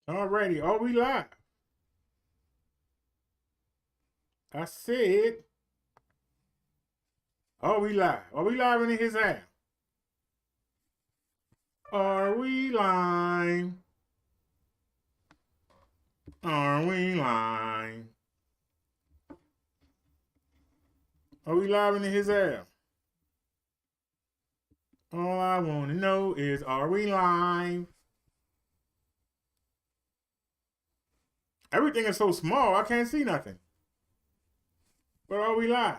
Alrighty, are we live? I said, are we live? Are we live in his app? Are we live? Are we live? Are we live in his app? All I want to know is, are we live? Everything is so small, I can't see nothing. But are we live?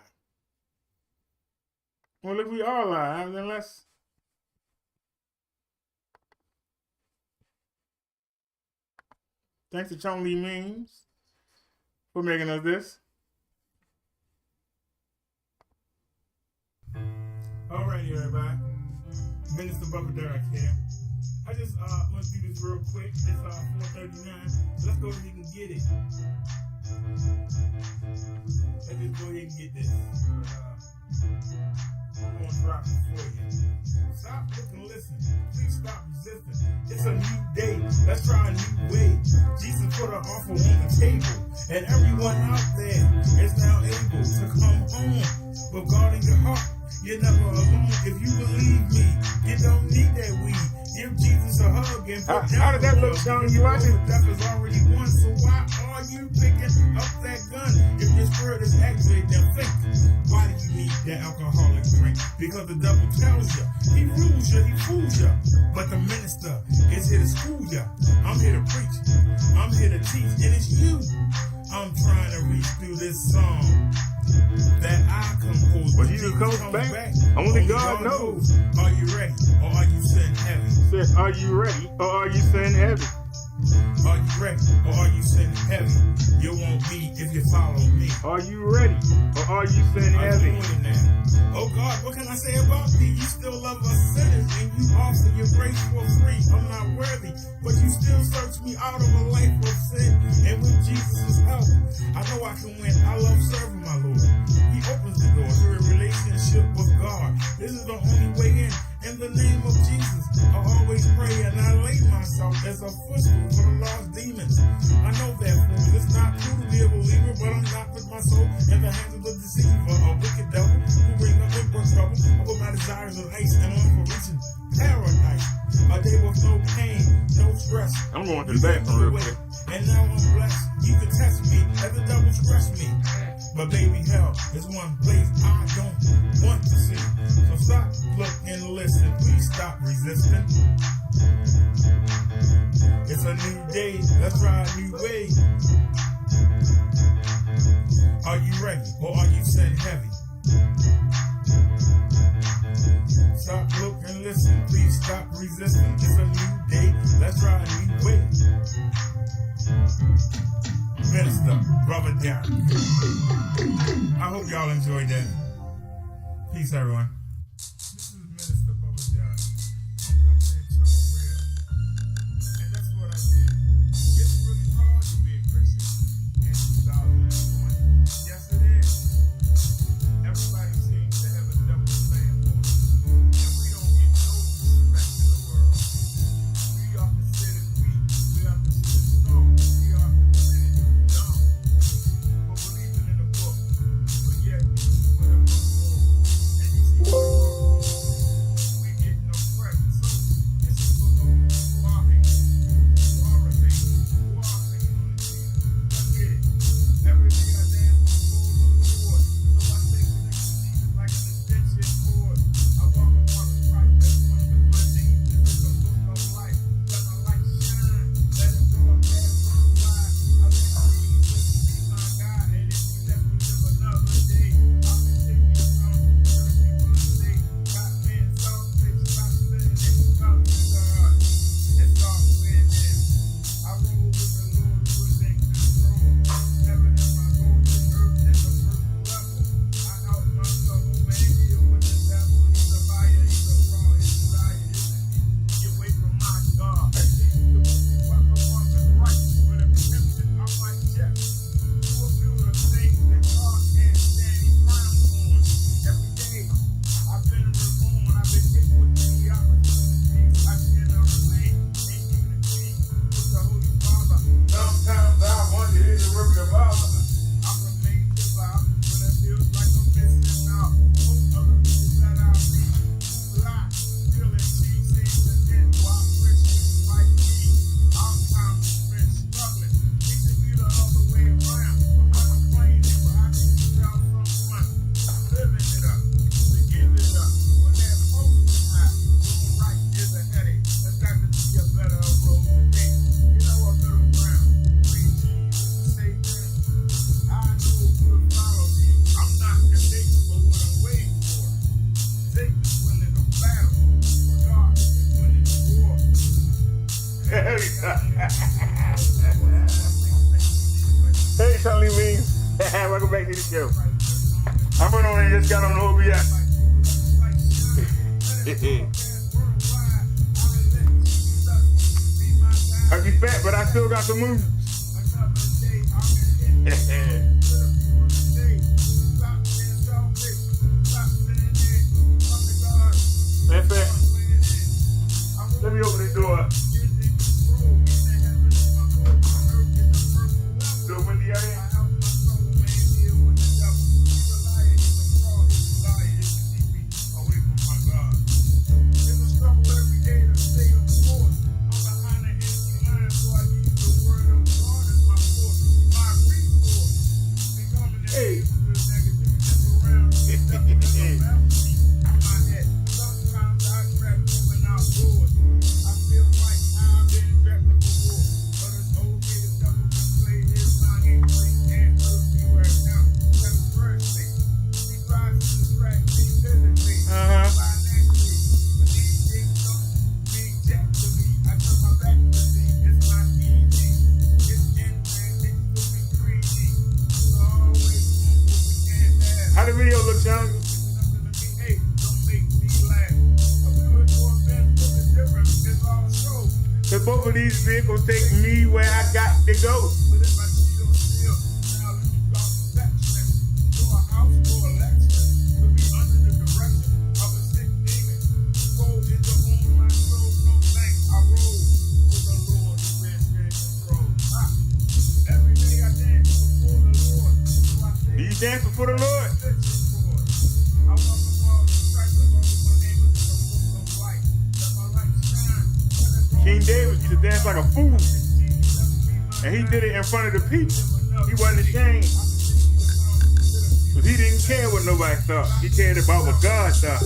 Well, if we are live, then let's... Thanks to Chong Lee Memes for making us this. Alrighty, everybody. Minister BROTHADERRICK here. I just want to do this real quick. It's 4:39. So let's go ahead and get it. Let's just go ahead and get this. I'm going to drop it for you. Stop, look, and listen. Please stop resisting. It's a new day. Let's try a new way. Jesus put an offer on the table. And everyone out there is now able to come home with God in your heart. You're never alone. If you believe me, you don't need that weed. Give Jesus a hug and put How did that look, Sean? You watching? Death is already won, so why are you picking up that gun? If your spirit is activated, then think. Why do you need that alcoholic drink? Because the devil tells you, he rules you, he fools you. But the minister is here to school you. I'm here to preach, I'm here to teach, and it's you I'm trying to reach through this song that I composed. When Jesus comes back, only God knows. Are you ready, or are you sitting heavy? Said, are you ready, or are you sitting heavy? Are you ready, or are you sitting heavy? You won't be if you follow me. Are you ready, or are you sitting heavy? Oh God, what can I say about thee? You still love us sinners, and you offer your grace for free. I'm not worthy, but you still search me out of a life of sin. And with Jesus' help, I know I can win. I love serving my Lord. He opens the door to a relationship with God. This is the only way in. In the name of Jesus, I always pray and I lay myself as a footstool for the lost demons. I know that fool. It's not true to be a believer, but I'm not with my soul in the hands of the deceiver, a wicked devil who bring up and bring trouble. I put my desires on ice and on for reaching paradise. A day with no pain, no stress. I'm going to the bathroom real quick. And now I'm blessed. You can test me as the devil stress me. But baby, hell is one place I don't want to see. So stop, look, and listen. Please stop resisting. It's a new day. Let's try a new way. Are you ready, or are you sitting heavy? Stop, look, and listen. Please stop resisting. It's a new day. Let's try a new way. Minister BROTHADERRICK. I hope y'all enjoyed that. Peace, everyone. This is Minister BROTHADERRICK. I'm coming in y'all real. And that's what I did. It's really hard to be a Christian in 2020. Yes, it is. Everybody seems to have a double standard. And we don't get no respect in the world. We are considered weak. We are considered strong. We are considered dumb for believing in the book. But yet, we have no soul. And you see, tell you. Hey, Charlie Bean. Welcome back to the show. I'm on and just got on the OBS. I be fat, but I still got some moves. That's it. Let me open the door. Little windy out here. How the video look, Shemms? Cause both of these vehicles take me where I got to go. Do you dance before the Lord? King David used to dance like a fool. And he did it in front of the people. He wasn't ashamed. Because he didn't care what nobody thought. He cared about what God thought.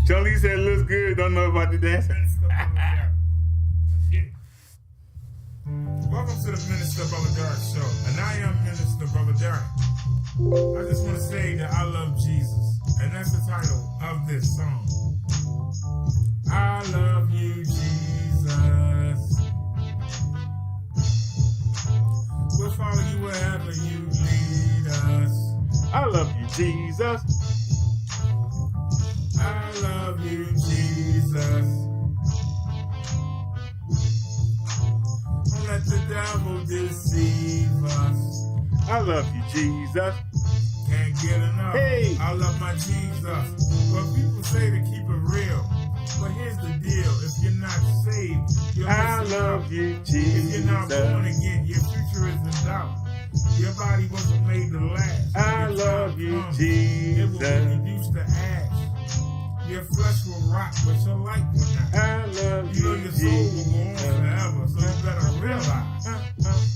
Charlie said it looks good, don't know about the dancing. Welcome to the Minister Brother Derrick show. And I am Minister Brother Derrick. I just want to say that I love Jesus. And that's the title of this song. I love you, Jesus. We'll follow you wherever you lead us. I love you, Jesus. I love you, Jesus. Don't let the devil deceive us. I love you, Jesus. Can't get enough. Hey. I love my Jesus. But people say to keep it real. But here's the deal, if you're not saved, you're I missing love out. you, Jesus. If you're not born again, your future is in doubt. Your body wasn't made to last. I love you, Jesus. It will be reduced to ash. Your flesh will rot, but your light will not. I love You know you, your soul will go on forever, so you better realize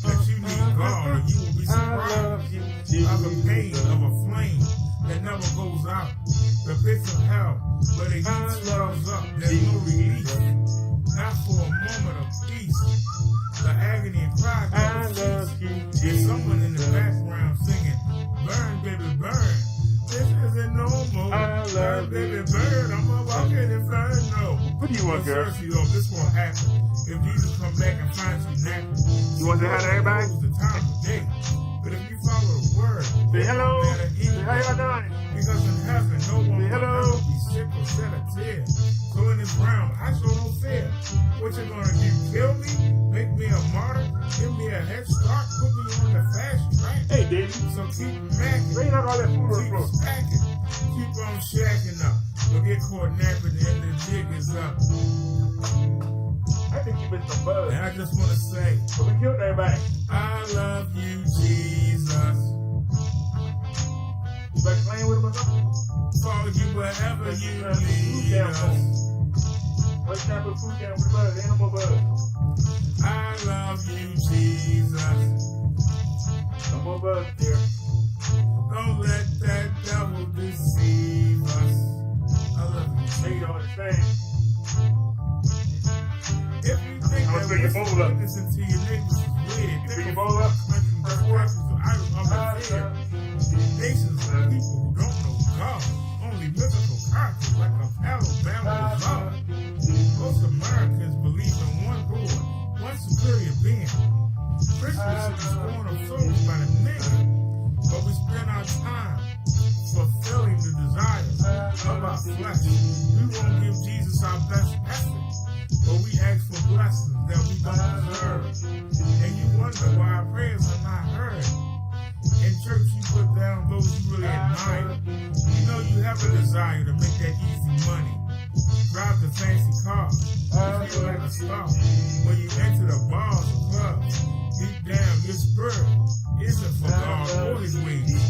that you need God or you will be I love surprised you, by the pain Jesus. of a flame that never goes out. The pits of hell, where the heat swells up, there's no relief. Not for a moment of peace. The agony and cry I love you, There's Jesus. someone in the background singing, burn, baby, burn. This isn't normal. I love Burn, baby, you, burn. I'm a walking inferno. What do you want, girl? Seriously, though, this won't happen. If Jesus come back and finds you napping. You want to say hi to everybody? Knows the time of day. But if you follow the word, Say hello. it won't matter Say how y'all doing? because in heaven, no one Say will hello. ever be sick or shed a tear. So in this realm, I show no fear. What you gonna do? Kill me? Make me a martyr? Give me a head start? Put me on the fast track? Hey, David. So keep macking. Bring out all that food on the Keep floor. stacking. Keep on shacking up. Don't get caught napping and the jig is up. I think you been some buzz. And I just wanna say, But we killed everybody. I love you, Jesus. You better playing with him or something? Follow you wherever you Food lead down us. for him. What's time for food down with the buzz? Ain't no more buzz. I love you, Jesus. No more buzz, dear. Don't let that devil deceive us. I love you, Hey, you Jesus. don't understand. If you think I'm that gonna fill your bowl up. witnessing to your neighbors is weird, Fill think your of bowl up. countries of idols of I the fear. love you, Nations of people who don't know God. Only mythical characters like a Alabama I was love all. you, Jesus. Most of flesh. We won't give Jesus our best effort, but we ask for blessings that we don't deserve. And you wonder why our prayers are not heard. In church, you put down those you really admire. You know you have a desire to make that easy money. Drive the fancy car. You feel like a star. When you enter the bars or clubs, deep down your spirit isn't for God or his ways.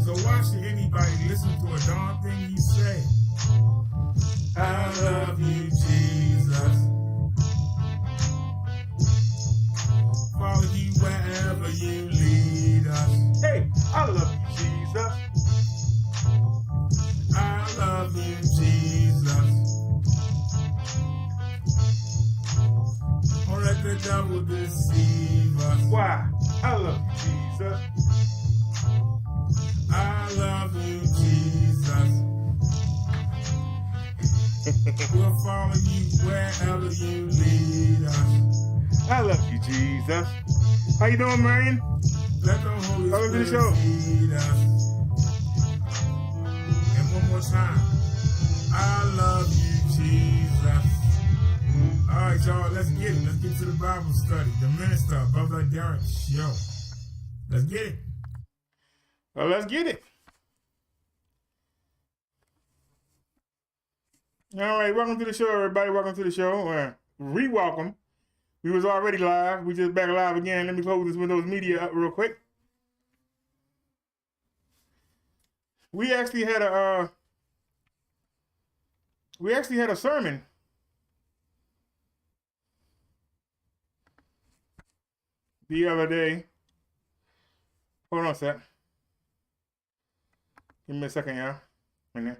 So why should anybody listen to a darn thing you say? I love you, Jesus. Follow you wherever you lead us. Hey, I love you, Jesus. I love you, Jesus. Don't let the devil deceive us. Why? I love you, Jesus. I love you, Jesus. We'll follow you wherever you lead us. I love you, Jesus. How you doing, man? Let the Holy Welcome to the Spirit show. lead us. And one more time. I love you, Jesus. All right, y'all, let's get it. Let's get to the Bible study. The minister, BROTHADERRICK show. Let's get it. Well, let's get it. All right, welcome to the show, everybody. Welcome to the show. Re-welcome. We was already live. We just back live again. Let me close this Windows Media up real quick. We actually had a sermon. The other day. Hold on a sec. Give me a second, y'all. Right there.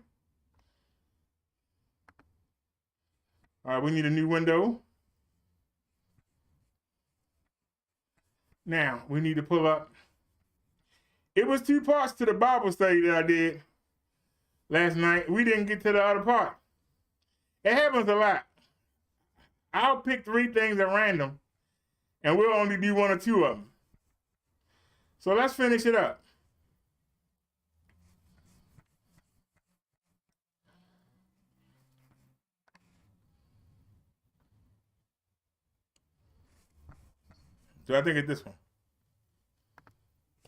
All right, we need a new window. Now, we need to pull up. It was 2 parts to the Bible study that I did last night. We didn't get to the other part. It happens a lot. I'll pick 3 things at random, and we'll only do 1 or 2 of them. So let's finish it up. So I think it's this one.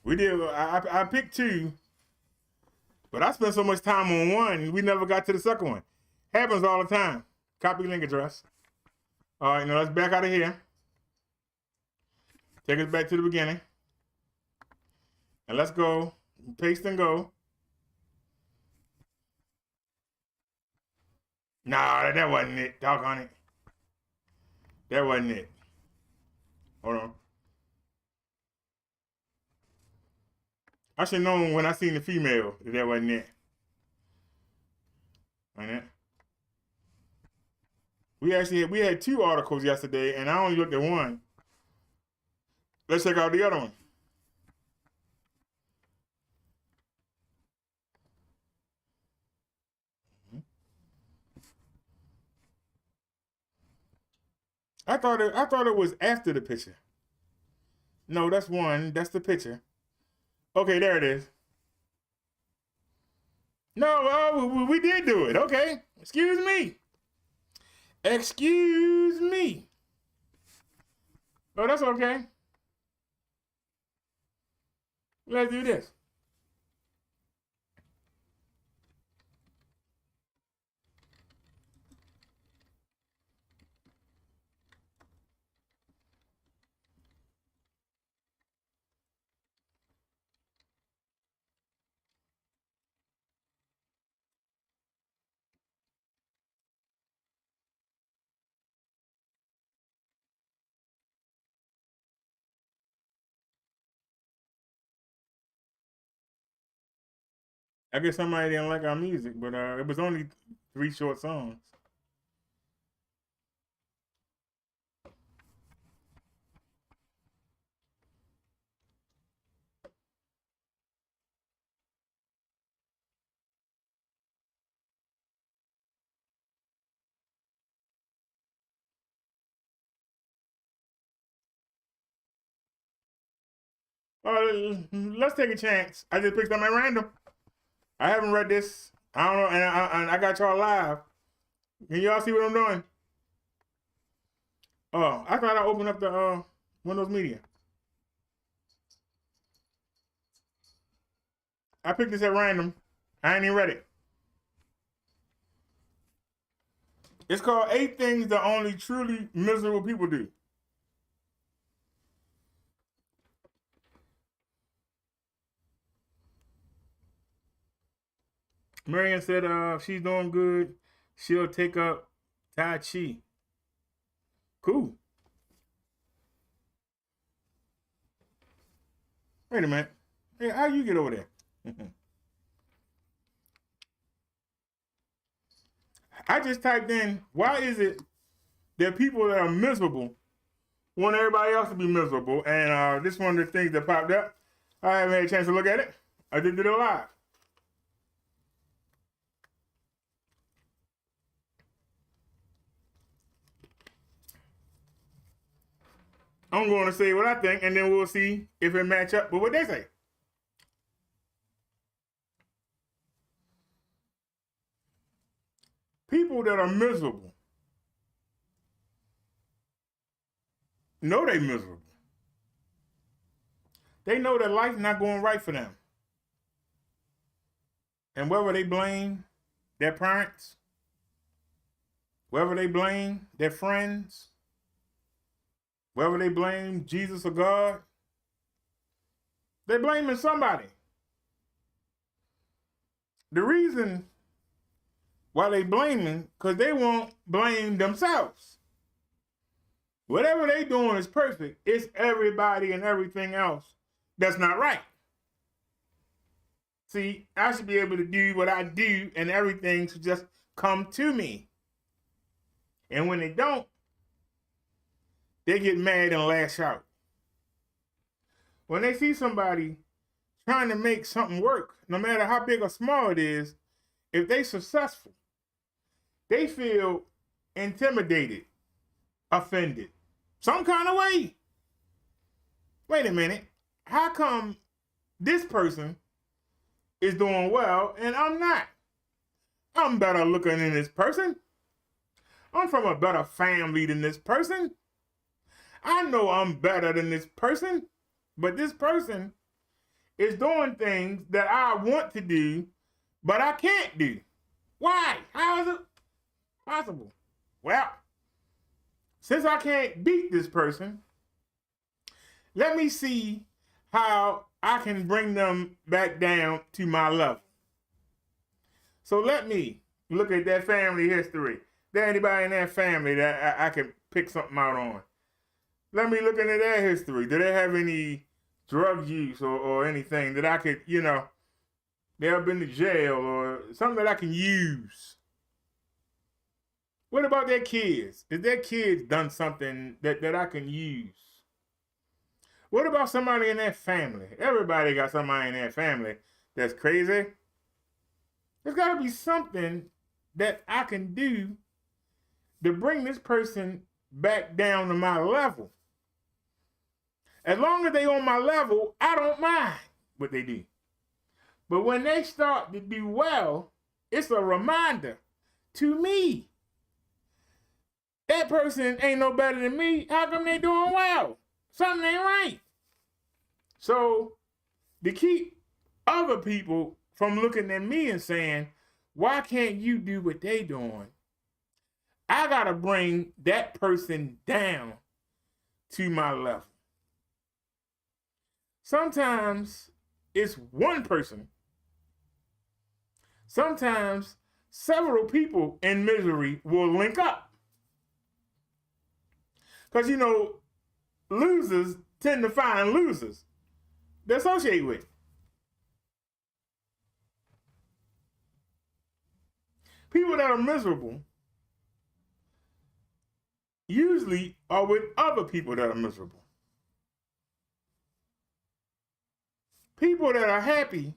We did. I picked 2, but I spent so much time on one, we never got to the second one. Happens all the time. Copy link address. All right, now let's back out of here. Take us back to the beginning. And let's go. Paste and go. Nah, that wasn't it. Doggone it. That wasn't it. Hold on. I should have known when I seen the female that wasn't it. Right there. We had 2 articles yesterday, and I only looked at one. Let's check out the other one. I thought it was after the picture. No, that's one. That's the picture. Okay, there it is. No, we did do it. Okay. Excuse me. Excuse me. Oh, that's okay. Let's do this. I guess somebody didn't like our music, but it was only 3 short songs. Let's take a chance. I just picked something at random. I haven't read this I don't know, and I got y'all live. Can y'all see what I'm doing? Oh, I thought I opened up the Windows Media. I picked this at random. I ain't even read it. It's called 8 Things That Only Truly Miserable People Do. Marion said she's doing good. She'll take up Tai Chi. Cool. Wait a minute. Hey, how you get over there? I just typed in, why is it that people that are miserable want everybody else to be miserable? And this is one of the things that popped up. I haven't had a chance to look at it. I just did it live. I'm going to say what I think, and then we'll see if it match up with what they say. People that are miserable know they miserable. They know that life's not going right for them. And whether they blame their parents, whether they blame their friends, whether they blame Jesus or God, they're blaming somebody. The reason why they blaming, because they won't blame themselves. Whatever they doing is perfect. It's everybody and everything else that's not right. See, I should be able to do what I do and everything should just come to me. And when they don't, they get mad and lash out. When they see somebody trying to make something work, no matter how big or small it is, if they successful, they feel intimidated, offended, some kind of way. Wait a minute, how come this person is doing well and I'm not? I'm better looking than this person. I'm from a better family than this person. I know I'm better than this person, but this person is doing things that I want to do, but I can't do. Why? How is it possible? Well, since I can't beat this person, let me see how I can bring them back down to my level. So let me look at that family history. There anybody in that family that I can pick something out on? Let me look into their history. Do they have any drug use or anything that I could, they have been to jail or something that I can use? What about their kids? Is their kids done something that I can use? What about somebody in their family? Everybody got somebody in their family that's crazy. There's got to be something that I can do to bring this person back down to my level. As long as they on my level, I don't mind what they do. But when they start to do well, it's a reminder to me. That person ain't no better than me. How come they doing well? Something ain't right. So to keep other people from looking at me and saying, why can't you do what they doing? I got to bring that person down to my level. Sometimes it's one person. Sometimes several people in misery will link up. Because, losers tend to find losers to associate with. People that are miserable usually are with other people that are miserable. People that are happy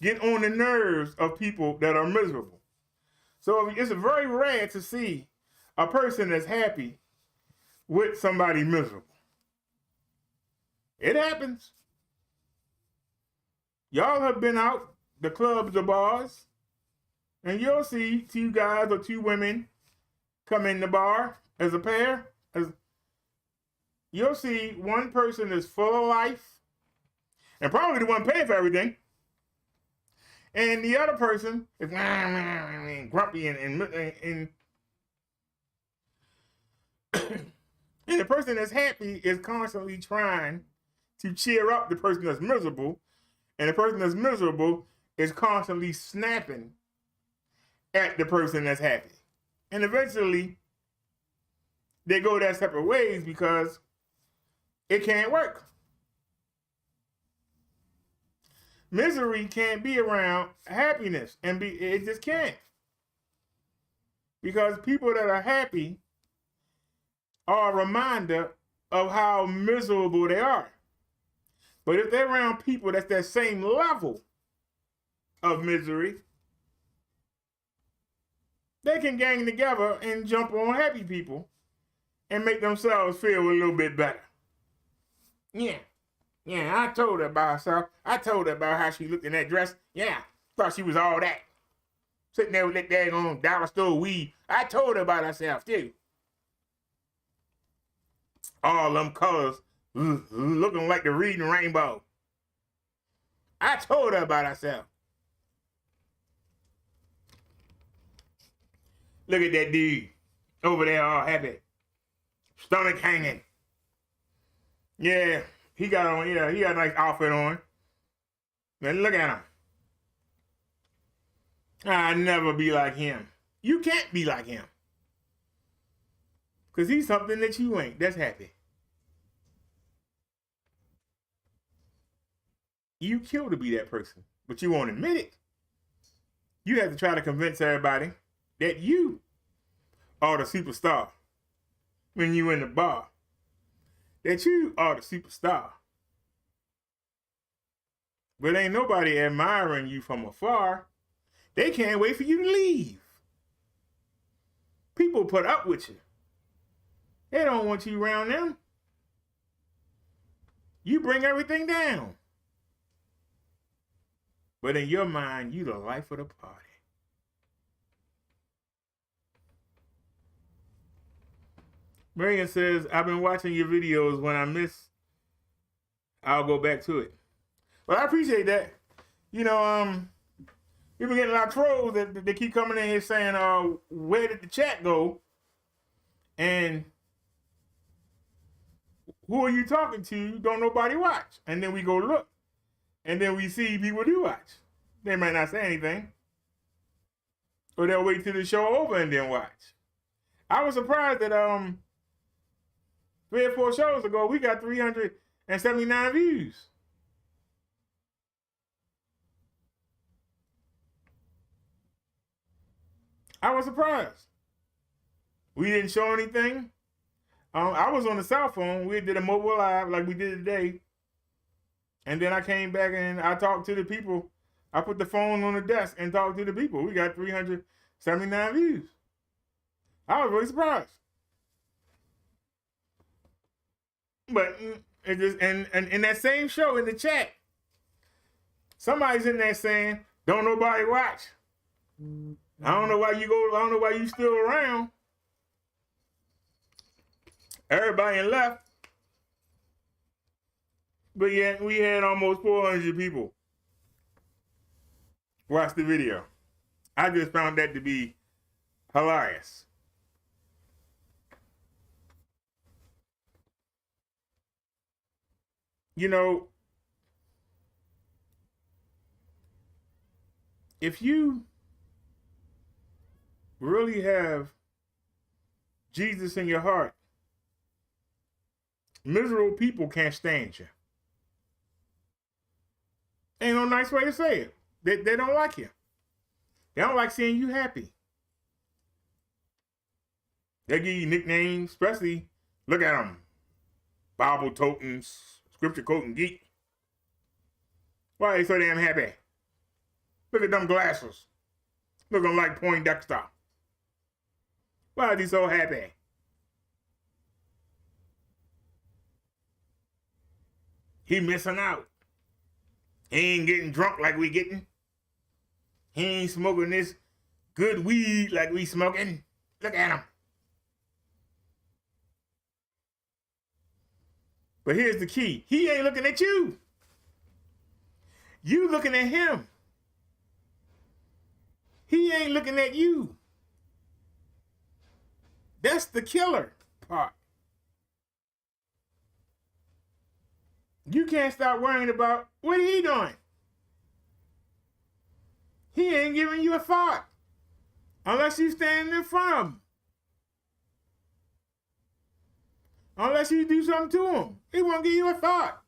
get on the nerves of people that are miserable. So it's very rare to see a person that's happy with somebody miserable. It happens. Y'all have been out the clubs or bars, and you'll see two guys or two women come in the bar as a pair. You'll see one person is full of life and probably the one paying for everything, and the other person is grumpy and and the person that's happy is constantly trying to cheer up the person that's miserable, and the person that's miserable is constantly snapping at the person that's happy. And eventually, they go their separate ways because it can't work. Misery can't be around happiness, and it just can't. Because people that are happy are a reminder of how miserable they are. But if they're around people that's that same level of misery, they can gang together and jump on happy people and make themselves feel a little bit better. Yeah, I told her about herself. I told her about how she looked in that dress. Yeah, thought she was all that. Sitting there with that daggone dollar store weed. I told her about herself, too. All them colors looking like the reading rainbow. I told her about herself. Look at that dude over there all happy. Stomach hanging. Yeah, he got a nice outfit on. Man, look at him. I'll never be like him. You can't be like him. Because he's something that you ain't. That's happy. You kill to be that person, but you won't admit it. You have to try to convince everybody that you are the superstar when you in the bar. That you are the superstar. But ain't nobody admiring you from afar. They can't wait for you to leave. People put up with you. They don't want you around them. You bring everything down. But in your mind, you the life of the party. Marion says, I've been watching your videos. When I miss, I'll go back to it. Well, I appreciate that. You know, we've been getting a lot of trolls that they keep coming in here saying, where did the chat go? And who are you talking to? Don't nobody watch. And then we go look. And then we see people do watch. They might not say anything. Or they'll wait till the show over and then watch. I was surprised that 3 or 4 shows ago, we got 379 views. I was surprised. We didn't show anything. I was on the cell phone. We did a mobile live like we did today. And then I came back and I talked to the people. I put the phone on the desk and talked to the people. We got 379 views. I was really surprised. But it just and in that same show in the chat, somebody's in there saying, "Don't nobody watch." I don't know why you go. I don't know why you still around. Everybody left. But yet we had almost 400 people watch the video. I just found that to be hilarious. You know, if you really have Jesus in your heart, miserable people can't stand you. Ain't no nice way to say it. They don't like you. They don't like seeing you happy. They give you nicknames, especially, look at them, Bible toting, scripture quoting geek. Why are they so damn happy? Look at them glasses, looking like Poindexter. Why are they so happy? He missing out. He ain't getting drunk like we getting. He ain't smoking this good weed like we smoking. Look at him. But here's the key. He ain't looking at you. You looking at him. He ain't looking at you. That's the killer part. You can't stop worrying about what he doing. He ain't giving you a thought unless you stand in front of him. Unless you do something to him. He won't give you a thought.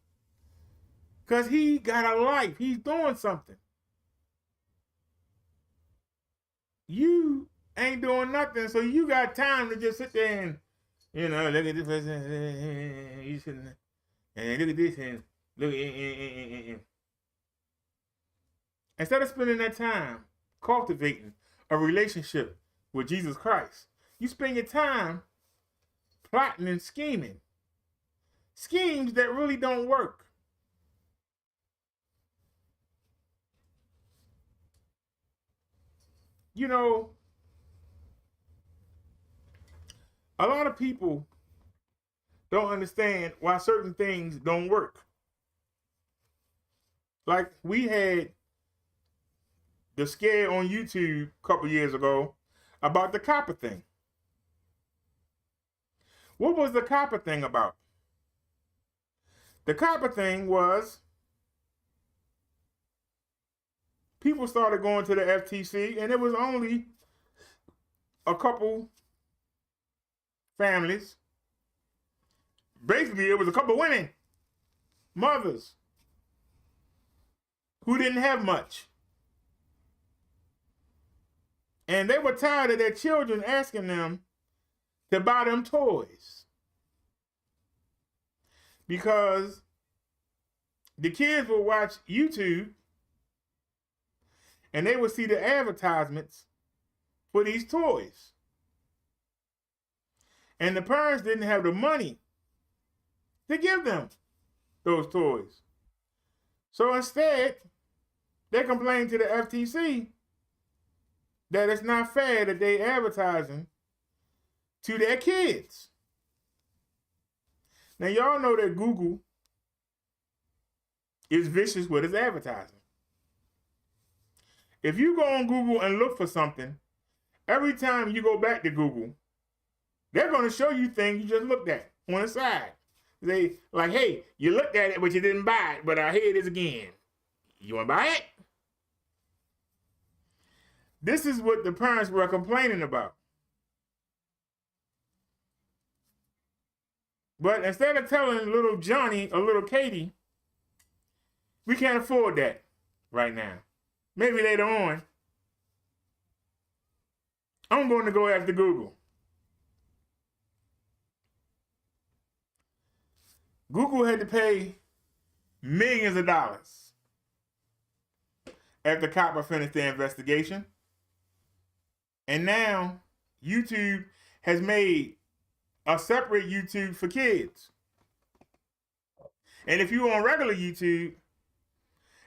Because he got a life. He's doing something. You ain't doing nothing, so you got time to just sit there and, look at this person. You sitting there. And look at this and look at Instead of spending that time cultivating a relationship with Jesus Christ, you spend your time plotting and scheming. Schemes that really don't work. A lot of people don't understand why certain things don't work. Like we had the scare on YouTube a couple years ago about the copper thing. What was the copper thing about? The copper thing was people started going to the FTC, and it was only a couple families. Basically, it was a couple women, mothers, who didn't have much. And they were tired of their children asking them to buy them toys. Because the kids would watch YouTube and they would see the advertisements for these toys. And the parents didn't have the money to give them those toys. So instead, they complained to the FTC that it's not fair that they advertising to their kids. Now y'all know that Google is vicious with its advertising. If you go on Google and look for something, every time you go back to Google, they're going to show you things you just looked at on the side. They like, hey, you looked at it, but you didn't buy it, but here it is again. You want to buy it? This is what the parents were complaining about. But instead of telling little Johnny or little Katie, we can't afford that right now. Maybe later on, I'm going to go after Google. Google had to pay millions of dollars after copper finished their investigation. And now YouTube has made a separate YouTube for kids. And if you're on regular YouTube,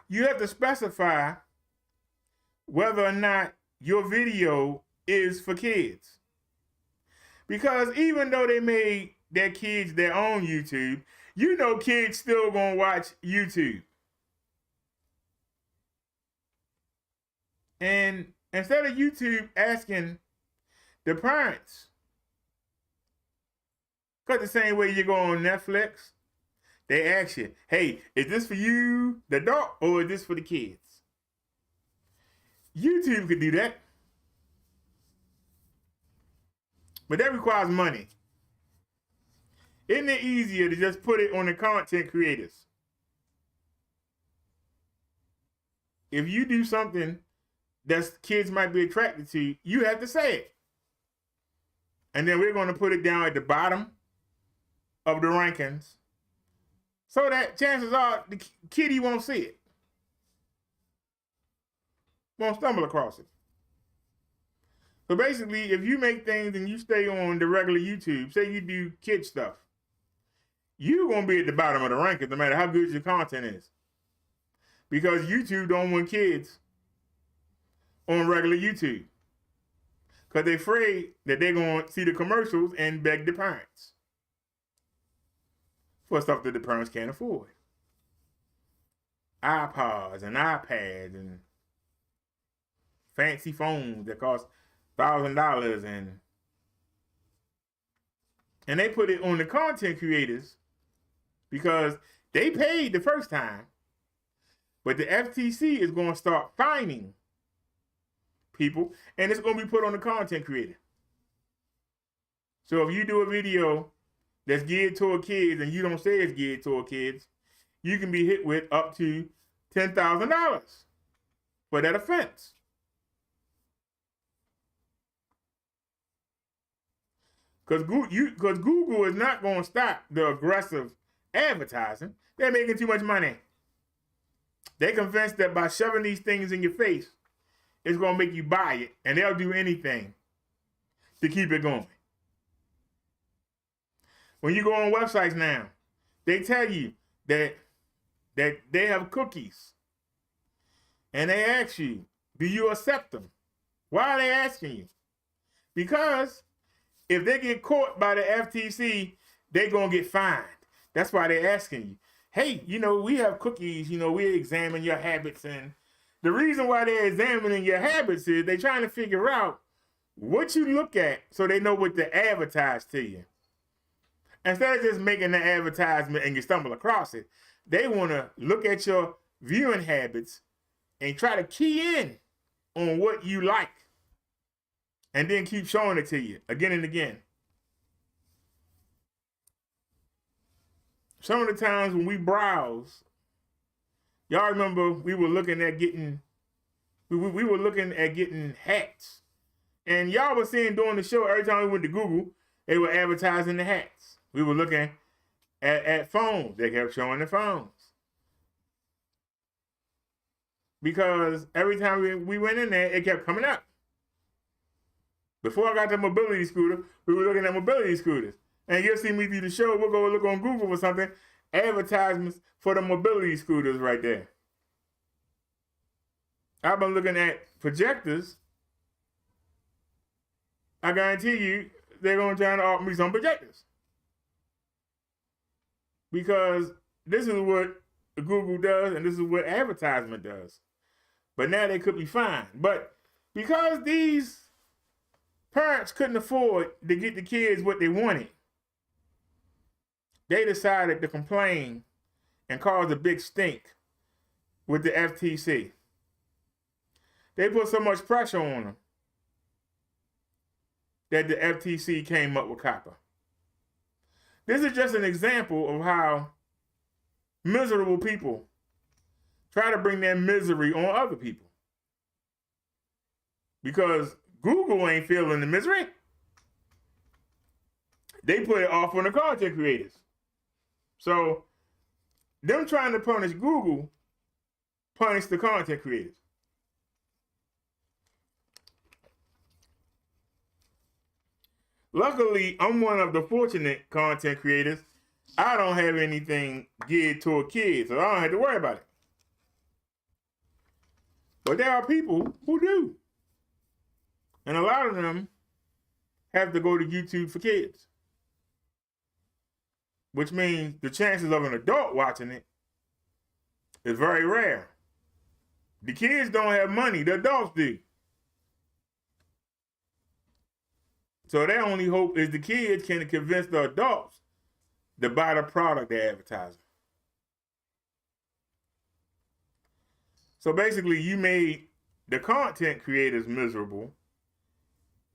you have to specify whether or not your video is for kids. Because even though they made their kids their own YouTube, kids still gonna watch YouTube. And instead of YouTube asking the parents, because the same way you go on Netflix, they ask you, hey, is this for you, the adult, or is this for the kids? YouTube could do that. But that requires money. Isn't it easier to just put it on the content creators? If you do something that kids might be attracted to, you have to say it. And then we're going to put it down at the bottom of the rankings so that chances are the kiddie won't see it. Won't stumble across it. So basically, if you make things and you stay on the regular YouTube, say you do kid stuff, you're going to be at the bottom of the rankings no matter how good your content is. Because YouTube don't want kids on regular YouTube. Because they're afraid that they're going to see the commercials and beg the parents for stuff that the parents can't afford. iPods and iPads and fancy phones that cost $1,000 and they put it on the content creators because they paid the first time, but the FTC is going to start fining people and it's going to be put on the content creator. So if you do a video that's geared toward kids and you don't say it's geared toward kids, you can be hit with up to $10,000 for that offense. Because Google is not going to stop the aggressive advertising. They're making too much money. They're convinced that by shoving these things in your face, it's going to make you buy it, and they'll do anything to keep it going. When you go on websites now, they tell you that they have cookies, and they ask you, do you accept them? Why are they asking you? Because if they get caught by the FTC, they're going to get fined. That's why they're asking you, hey, we have cookies, we examine your habits. And the reason why they're examining your habits is they're trying to figure out what you look at so they know what to advertise to you. Instead of just making the advertisement and you stumble across it, they want to look at your viewing habits and try to key in on what you like. And then keep showing it to you again and again. Some of the times when we browse, y'all remember we were looking at getting hats. And y'all were seeing during the show, every time we went to Google, they were advertising the hats. We were looking at phones. They kept showing the phones. Because every time we went in there, it kept coming up. Before I got the mobility scooter, we were looking at mobility scooters. And you'll see me through the show, we'll go look on Google for something, advertisements for the mobility scooters right there. I've been looking at projectors. I guarantee you, they're going to try to offer me some projectors. Because this is what Google does and this is what advertisement does. But now they could be fined. But because these parents couldn't afford to get the kids what they wanted, they decided to complain and cause a big stink with the FTC. They put so much pressure on them that the FTC came up with COPPA. This is just an example of how miserable people try to bring their misery on other people. Because Google ain't feeling the misery. They put it off on the content creators. So, them trying to punish Google, punish the content creators. Luckily, I'm one of the fortunate content creators. I don't have anything geared toward kids, so I don't have to worry about it. But there are people who do. And a lot of them have to go to YouTube for kids. Which means the chances of an adult watching it is very rare. The kids don't have money, the adults do. So their only hope is the kids can convince the adults to buy the product they're advertising. So basically, you made the content creators miserable,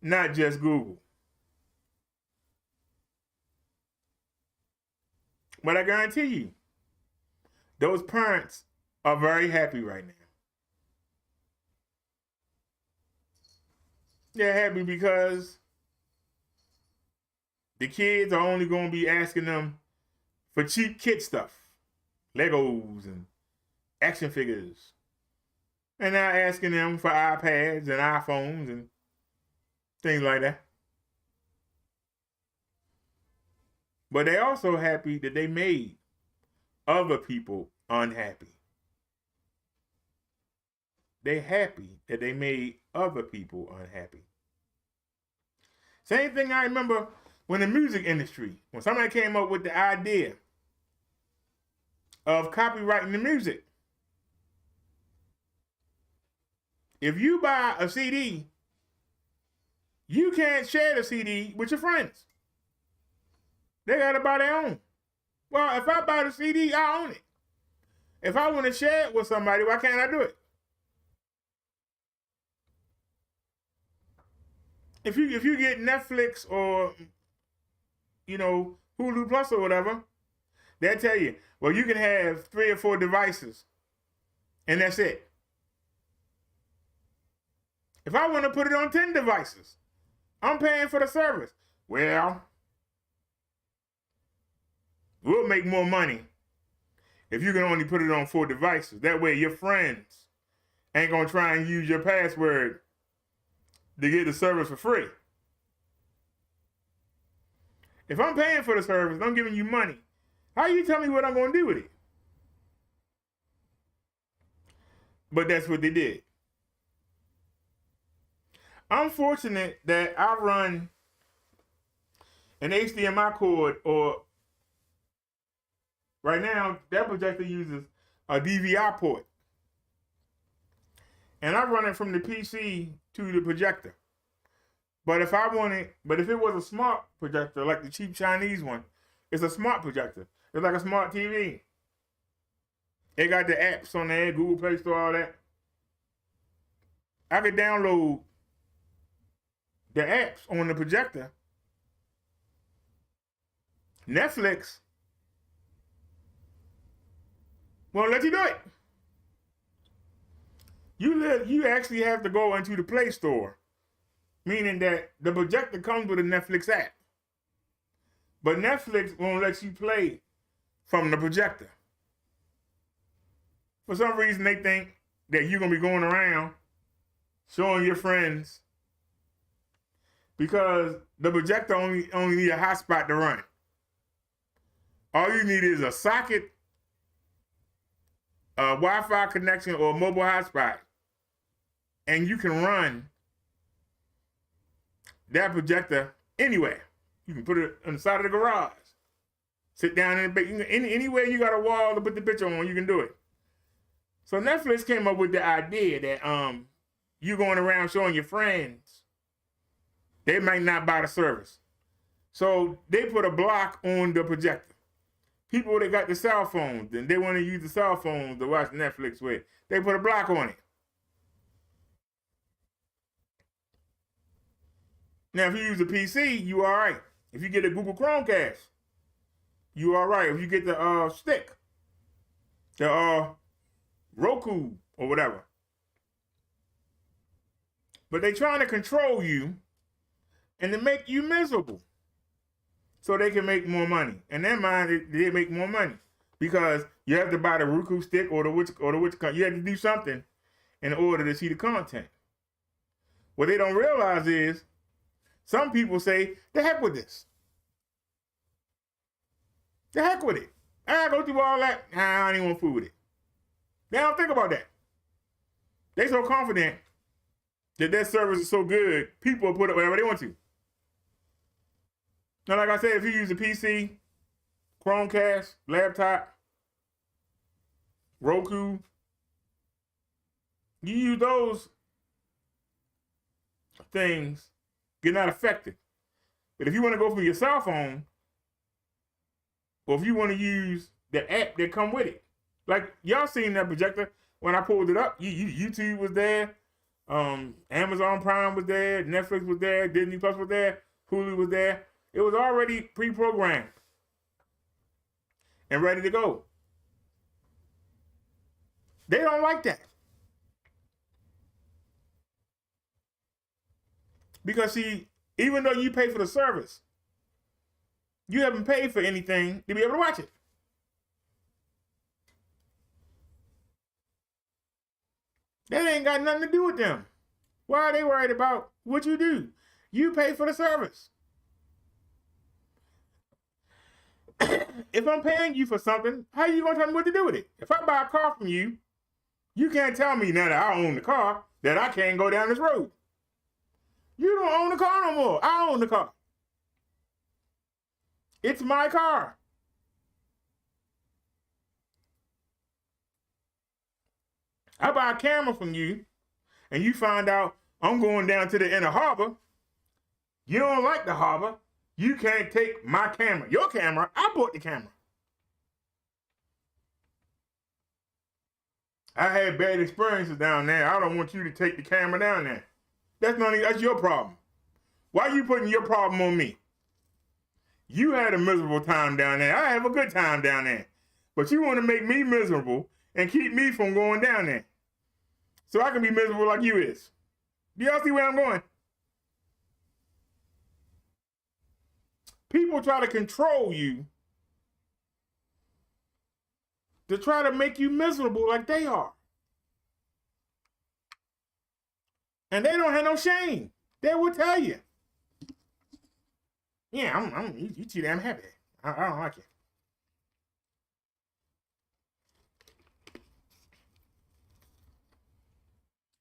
not just Google. But I guarantee you, those parents are very happy right now. They're happy because the kids are only going to be asking them for cheap kid stuff, Legos and action figures. And not asking them for iPads and iPhones and things like that. But they're also happy that they made other people unhappy. they happy that they made other people unhappy. Same thing I remember when the music industry, when somebody came up with the idea of copyrighting the music. If you buy a CD, you can't share the CD with your friends. They got to buy their own. Well, if I buy the CD, I own it. If I want to share it with somebody, why can't I do it? If you get Netflix or, you know, Hulu Plus or whatever, they'll tell you, well, you can have 3 or 4 devices, and that's it. If I want to put it on 10 devices, I'm paying for the service. Well, we'll make more money if you can only put it on 4 devices. That way your friends ain't going to try and use your password to get the service for free. If I'm paying for the service, I'm giving you money, how you tell me what I'm going to do with it? But that's what they did. I'm fortunate that I run an HDMI cord, or right now that projector uses a DVI port. And I run it from the PC to the projector. But if it was a smart projector, like the cheap Chinese one, it's a smart projector. It's like a smart TV. It got the apps on there, Google Play Store, all that. I could download the apps on the projector. Netflix won't let you do it. You actually have to go into the Play Store, meaning that the projector comes with a Netflix app. But Netflix won't let you play from the projector. For some reason, they think that you're going to be going around showing your friends, because the projector only need a hotspot to run. All you need is a socket, a Wi-Fi connection, or a mobile hotspot, and you can run that projector anywhere. You can put it on the side of the garage, sit down in the bed, anywhere you got a wall to put the picture on, you can do it. So Netflix came up with the idea that you going around showing your friends, they might not buy the service. So they put a block on the projector. People that got the cell phones and they want to use the cell phones to watch Netflix with, they put a block on it. Now, if you use a PC, you all right. If you get a Google Chromecast, you all right. If you get the stick, the Roku or whatever. But they trying to control you and to make you miserable so they can make more money. In their mind, they make more money because you have to buy the Roku stick or the which you have to do something in order to see the content. What they don't realize is some people say, the heck with this. The heck with it. I go through all that. I don't even want to fool with it. They don't think about that. They so confident that their service is so good, people will put it wherever they want to. Now, like I said, if you use a PC, Chromecast, laptop, Roku, you use those things, you're not affected. But if you want to go from your cell phone, or if you want to use the app that come with it, like y'all seen that projector when I pulled it up, YouTube was there, Amazon Prime was there, Netflix was there, Disney Plus was there, Hulu was there. It was already pre-programmed and ready to go. They don't like that. Because see, even though you pay for the service, you haven't paid for anything to be able to watch it. That ain't got nothing to do with them. Why are they worried about what you do? You pay for the service. If I'm paying you for something, how are you going to tell me what to do with it? If I buy a car from you, You can't tell me now that I own the car that I can't go down this road. You don't own the car no more. I own the car. It's my car. I buy a camera from you, and you find out I'm going down to the inner harbor. You don't like the harbor. You can't take my camera. Your camera, I bought the camera. I had bad experiences down there. I don't want you to take the camera down there. That's your problem. Why are you putting your problem on me? You had a miserable time down there. I have a good time down there. But you want to make me miserable and keep me from going down there. So I can be miserable like you is. Do y'all see where I'm going? People try to control you to try to make you miserable like they are. And they don't have no shame. They will tell you. Yeah, you too damn happy. I don't like it.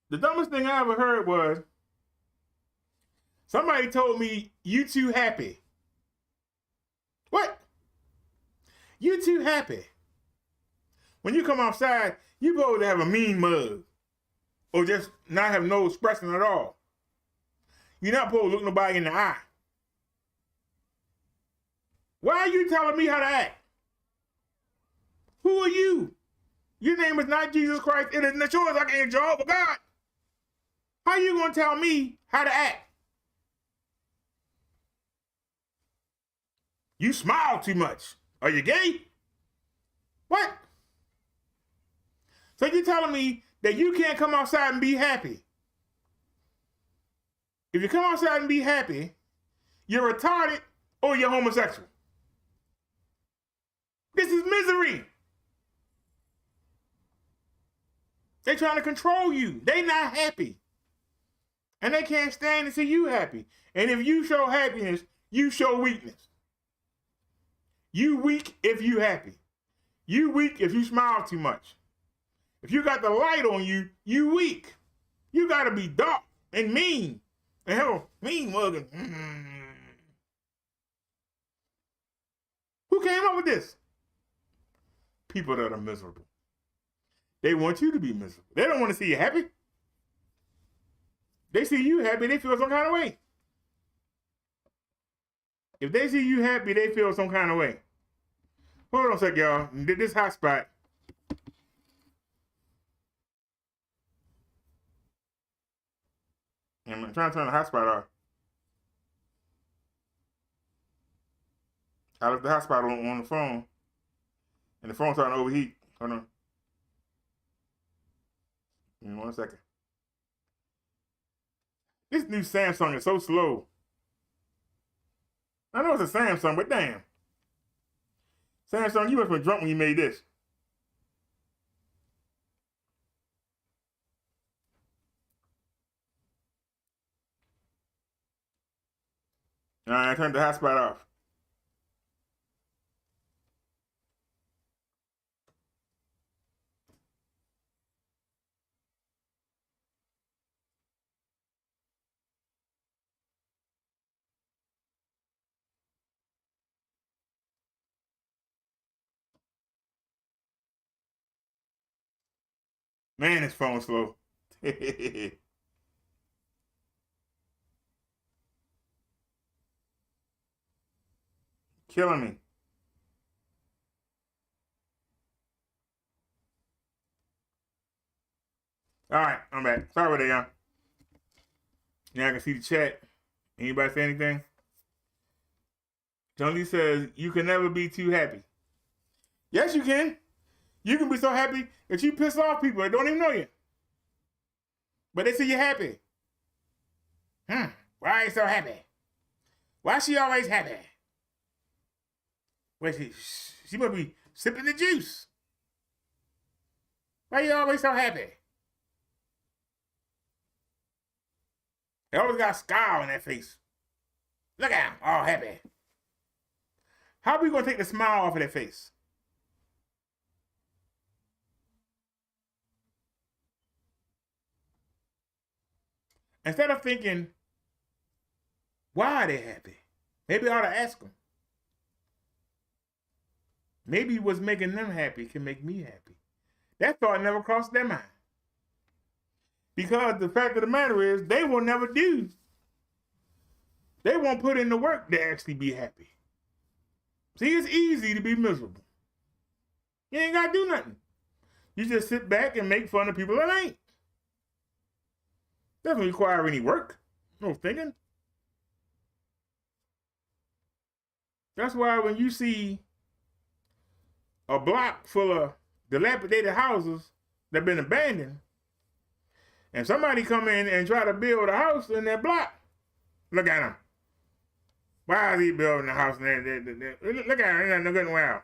The dumbest thing I ever heard was somebody told me, you too happy. What? You too happy. When you come outside, you supposed to have a mean mug or just not have no expression at all. You're not supposed to look nobody in the eye. Why are you telling me how to act? Who are you? Your name is not Jesus Christ. It is not yours. I can't Jehovah God. How are you going to tell me how to act? You smile too much. Are you gay? What? So you're telling me that you can't come outside and be happy? If you come outside and be happy, you're retarded or you're homosexual. This is misery. They're trying to control you. They're not happy. And they can't stand to see you happy. And if you show happiness, you show weakness. You weak if you happy. You weak if you smile too much. If you got the light on you, you weak. You got to be dark and mean. And hell, mean mugging. Who came up with this? People that are miserable. They want you to be miserable. They don't want to see you happy. They see you happy, they feel some kind of way. If they see you happy, they feel some kind of way. Hold on a sec, y'all. This hot spot. I'm trying to turn the hotspot off. I left the hotspot on the phone. And the phone's starting to overheat. Hold on. Give me 1 second. This new Samsung is so slow. I know it's a Samsung, but damn. Samsung, you must have been drunk when you made this. All right, I turned the hotspot off. Man, this phone's slow. Killing me. All right, I'm back. Sorry about that, y'all. Now I can see the chat. Anybody say anything? Johnny says, you can never be too happy. Yes, you can. You can be so happy that you piss off people that don't even know you. But they say you're happy. Why are you so happy? Why is she always happy? Wait, she must be sipping the juice. Why are you always so happy? They always got a scowl on their face. Look at them, all happy. How are we going to take the smile off of their face? instead of thinking, why are they happy? Maybe I ought to ask them. Maybe what's making them happy can make me happy. That thought never crossed their mind. Because the fact of the matter is, they will never do. They won't put in the work to actually be happy. See, it's easy to be miserable. You ain't got to do nothing. You just sit back and make fun of people that ain't. Doesn't require any work. No thinking. That's why when you see a block full of dilapidated houses that have been abandoned, and somebody come in and try to build a house in that block, look at him. Why is he building a house in there? Look at him. He's not good well.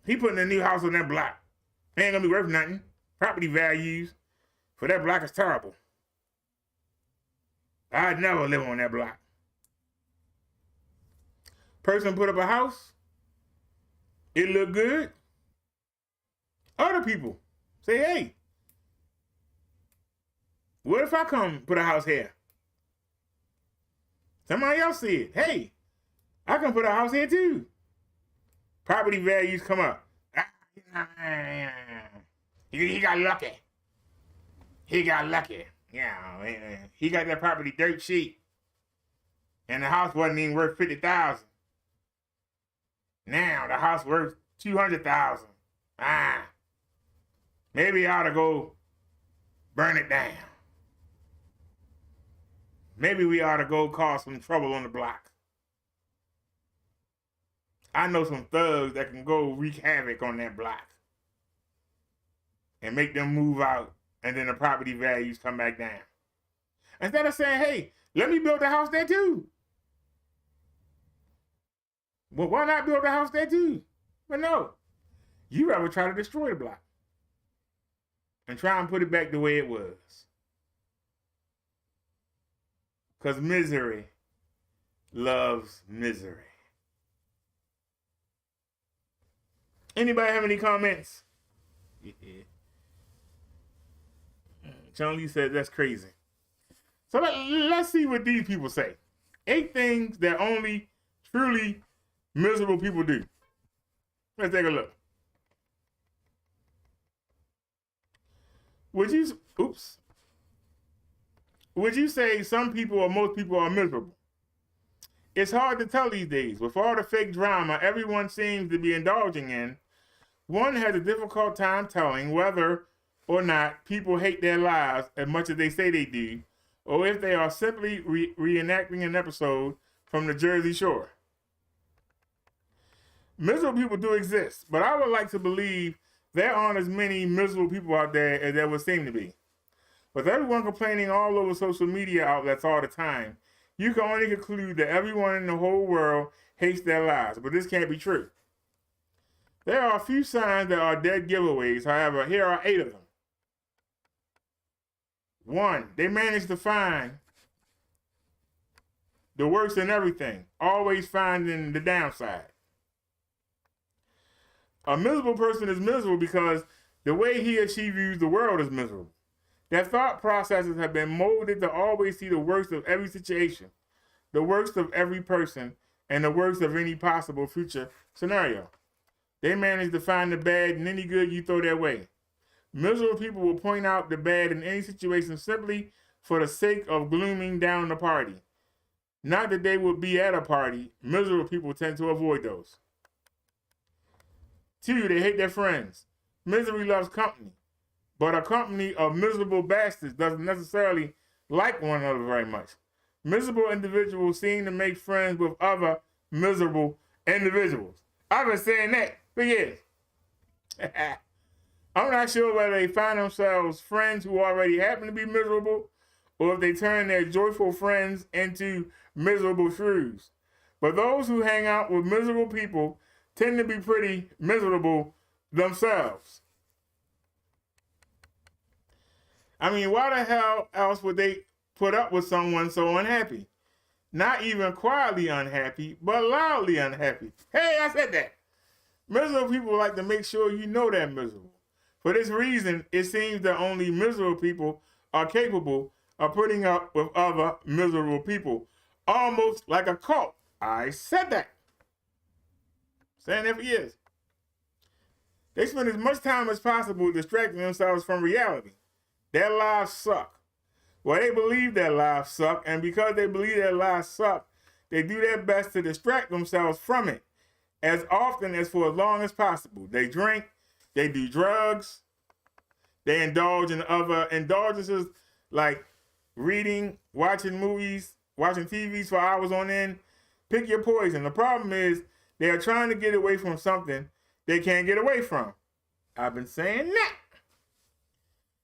He putting a new house on that block. It ain't gonna be worth nothing. Property values for that block is terrible. I'd never live on that block. Person put up a house. It look good. Other people say, hey, what if I come put a house here? Somebody else said, hey, I can put a house here too. Property values come up. He got lucky. He got lucky. Yeah, he got that property dirt cheap. And the house wasn't even worth $50,000. Now the house worth $200,000. Maybe I ought to go burn it down. Maybe we ought to go cause some trouble on the block. I know some thugs that can go wreak havoc on that block and make them move out, and then the property values come back down. Instead of saying, hey, let me build a house there too. Well, why not build a house there too? But no, you rather try to destroy the block and try and put it back the way it was. Because misery loves misery. Anybody have any comments? Yeah. John Lee said that's crazy. So let's see what these people say. 8 things that only truly miserable people do. Let's take a look. Would you say some people or most people are miserable? It's hard to tell these days. With all the fake drama everyone seems to be indulging in, one has a difficult time telling whether or not people hate their lives as much as they say they do, or if they are simply reenacting an episode from the Jersey Shore. Miserable people do exist, but I would like to believe there aren't as many miserable people out there as there would seem to be. With everyone complaining all over social media outlets all the time, you can only conclude that everyone in the whole world hates their lives, but this can't be true. There are a few signs that are dead giveaways, however, here are 8 of them. 1, they manage to find the worst in everything, always finding the downside. A miserable person is miserable because the way he or she views the world is miserable. Their thought processes have been molded to always see the worst of every situation, the worst of every person, and the worst of any possible future scenario. They manage to find the bad in any good you throw their way. Miserable people will point out the bad in any situation simply for the sake of glooming down the party. Not that they would be at a party. Miserable people tend to avoid those. 2, they hate their friends. Misery loves company, but a company of miserable bastards doesn't necessarily like one another very much. Miserable individuals seem to make friends with other miserable individuals. I've been saying that for years. I'm not sure whether they find themselves friends who already happen to be miserable, or if they turn their joyful friends into miserable shrews. But those who hang out with miserable people tend to be pretty miserable themselves. I mean, why the hell else would they put up with someone so unhappy? Not even quietly unhappy, but loudly unhappy. Hey, I said that. Miserable people like to make sure you know they're miserable. For this reason, it seems that only miserable people are capable of putting up with other miserable people, almost like a cult. I said that. Saying it for years. They spend as much time as possible distracting themselves from reality. Their lives suck. Well, they believe their lives suck, and because they believe their lives suck, they do their best to distract themselves from it as often as for as long as possible. They drink, they do drugs, they indulge in other indulgences like reading, watching movies, watching TVs for hours on end. Pick your poison. The problem is they are trying to get away from something they can't get away from. I've been saying that.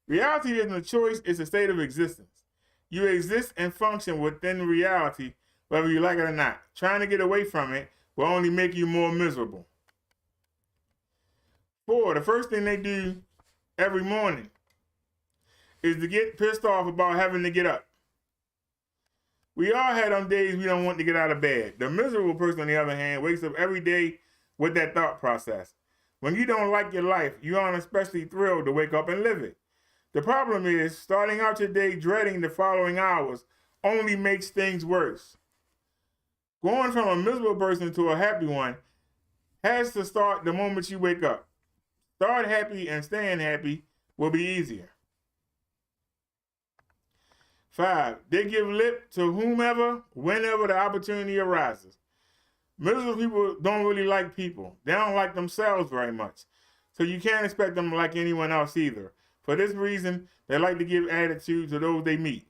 Reality isn't a choice, it's a state of existence. You exist and function within reality, whether you like it or not. Trying to get away from it will only make you more miserable. 4, the first thing they do every morning is to get pissed off about having to get up. We all had on days we don't want to get out of bed. The miserable person, on the other hand, wakes up every day with that thought process. When you don't like your life, you aren't especially thrilled to wake up and live it. The problem is, starting out your day dreading the following hours only makes things worse. Going from a miserable person to a happy one has to start the moment you wake up. Start happy and staying happy will be easier. 5, they give lip to whomever, whenever the opportunity arises. Miserable people don't really like people. They don't like themselves very much. So you can't expect them to like anyone else either. For this reason, they like to give attitude to those they meet.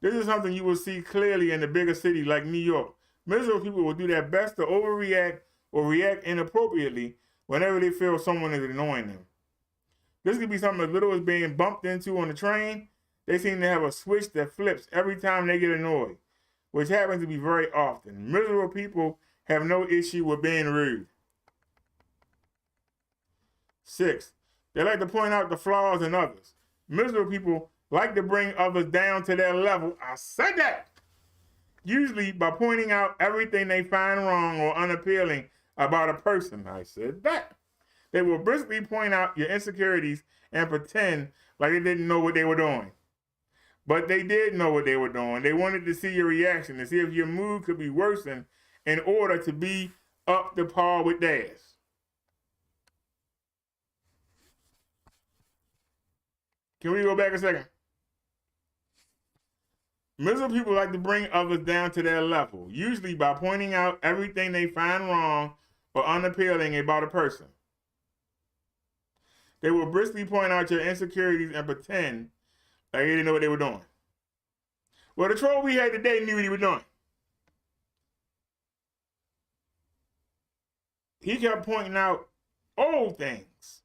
This is something you will see clearly in the bigger cities like New York. Miserable people will do their best to overreact or react inappropriately whenever they feel someone is annoying them. This could be something as little as being bumped into on the train. They seem to have a switch that flips every time they get annoyed, which happens to be very often. Miserable people have no issue with being rude. 6, they like to point out the flaws in others. Miserable people like to bring others down to their level. I said that. Usually by pointing out everything they find wrong or unappealing about a person. I said that. They will briskly point out your insecurities and pretend like they didn't know what they were doing. But they did know what they were doing. They wanted to see your reaction, to see if your mood could be worsened in order to be up to par with theirs. Can we go back a second? Miserable people like to bring others down to their level, usually by pointing out everything they find wrong or unappealing about a person. They will briskly point out your insecurities and pretend like they didn't know what they were doing. Well, the troll we had today knew what he was doing. He kept pointing out old things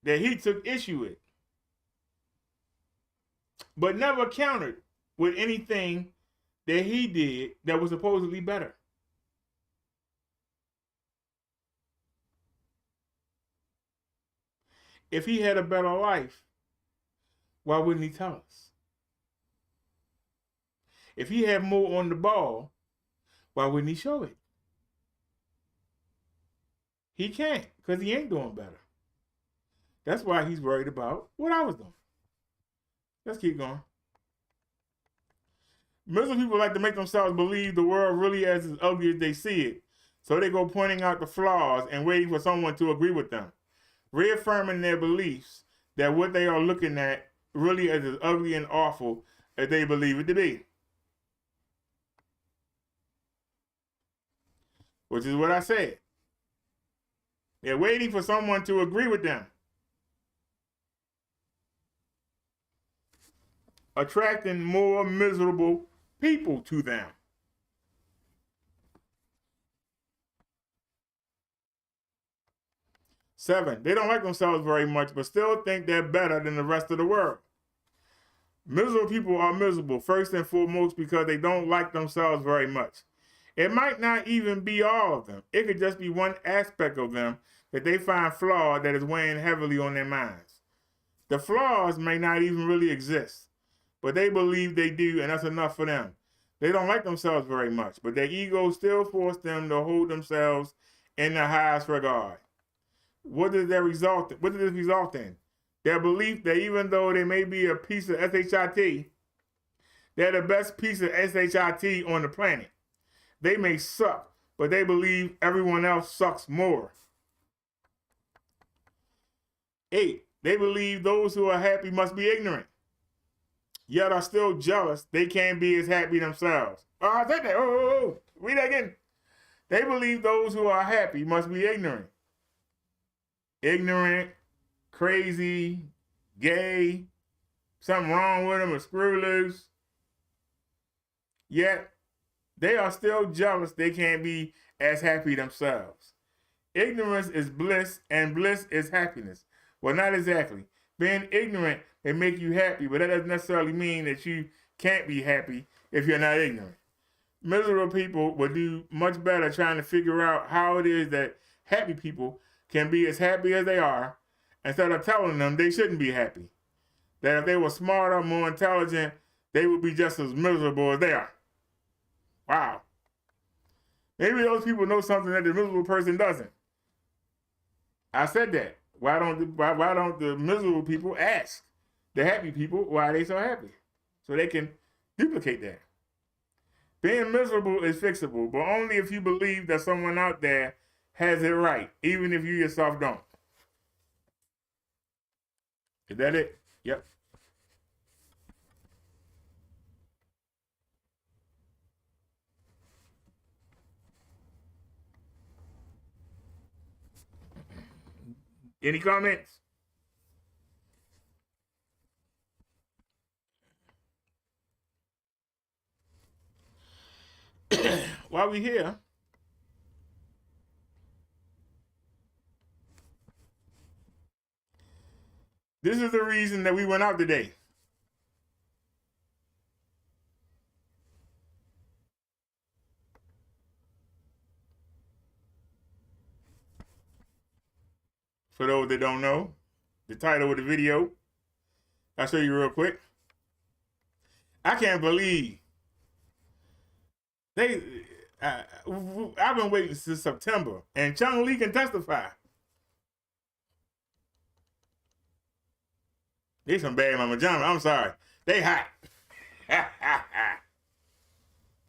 that he took issue with, but never countered with anything that he did that was supposedly better. If he had a better life, why wouldn't he tell us? If he had more on the ball, why wouldn't he show it? He can't, because he ain't doing better. That's why he's worried about what I was doing. Let's keep going. Miserable people like to make themselves believe the world really is as ugly as they see it. So they go pointing out the flaws and waiting for someone to agree with them, reaffirming their beliefs that what they are looking at really is as ugly and awful as they believe it to be. Which is what I said. They're waiting for someone to agree with them, attracting more miserable people to them. Seven, they don't like themselves very much, but still think they're better than the rest of the world. Miserable people are miserable, first and foremost, because they don't like themselves very much. It might not even be all of them. It could just be one aspect of them that they find flawed that is weighing heavily on their minds. The flaws may not even really exist, but they believe they do, and that's enough for them. They don't like themselves very much, but their ego still forces them to hold themselves in the highest regard. What does this result in? Their belief that even though they may be a piece of SHIT, they're the best piece of SHIT on the planet. They may suck, but they believe everyone else sucks more. 8, they believe those who are happy must be ignorant, yet are still jealous they can't be as happy themselves. Oh, I said that. Oh, read that again. They believe those who are happy must be ignorant. Ignorant, crazy, gay, something wrong with them, or screw loose. Yet, they are still jealous they can't be as happy themselves. Ignorance is bliss, and bliss is happiness. Well, not exactly. Being ignorant may make you happy, but that doesn't necessarily mean that you can't be happy if you're not ignorant. Miserable people will do much better trying to figure out how it is that happy people can be as happy as they are, instead of telling them they shouldn't be happy. That if they were smarter, more intelligent, they would be just as miserable as they are. Wow. Maybe those people know something that the miserable person doesn't. I said that. Why don't the miserable people ask the happy people why they so happy? So they can duplicate that. Being miserable is fixable, but only if you believe that someone out there has it right, even if you yourself don't. Is that it? Yep. Any comments? While we're here, this is the reason that we went out today. For those that don't know, the title of the video, I'll show you real quick. I can't believe I've been waiting since September, and Chung Lee can testify. They some bad mama jama. I'm sorry. They hot.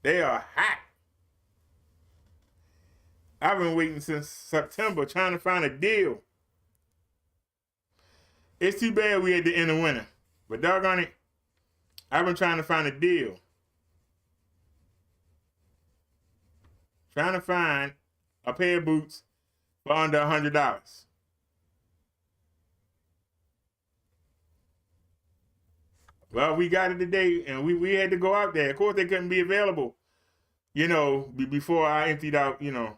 They are hot. I've been waiting since September trying to find a deal. It's too bad we at the end of winter. But doggone it, I've been trying to find a deal. Trying to find a pair of boots for under $100. Well, we got it today, and we had to go out there. Of course, they couldn't be available, before I emptied out, I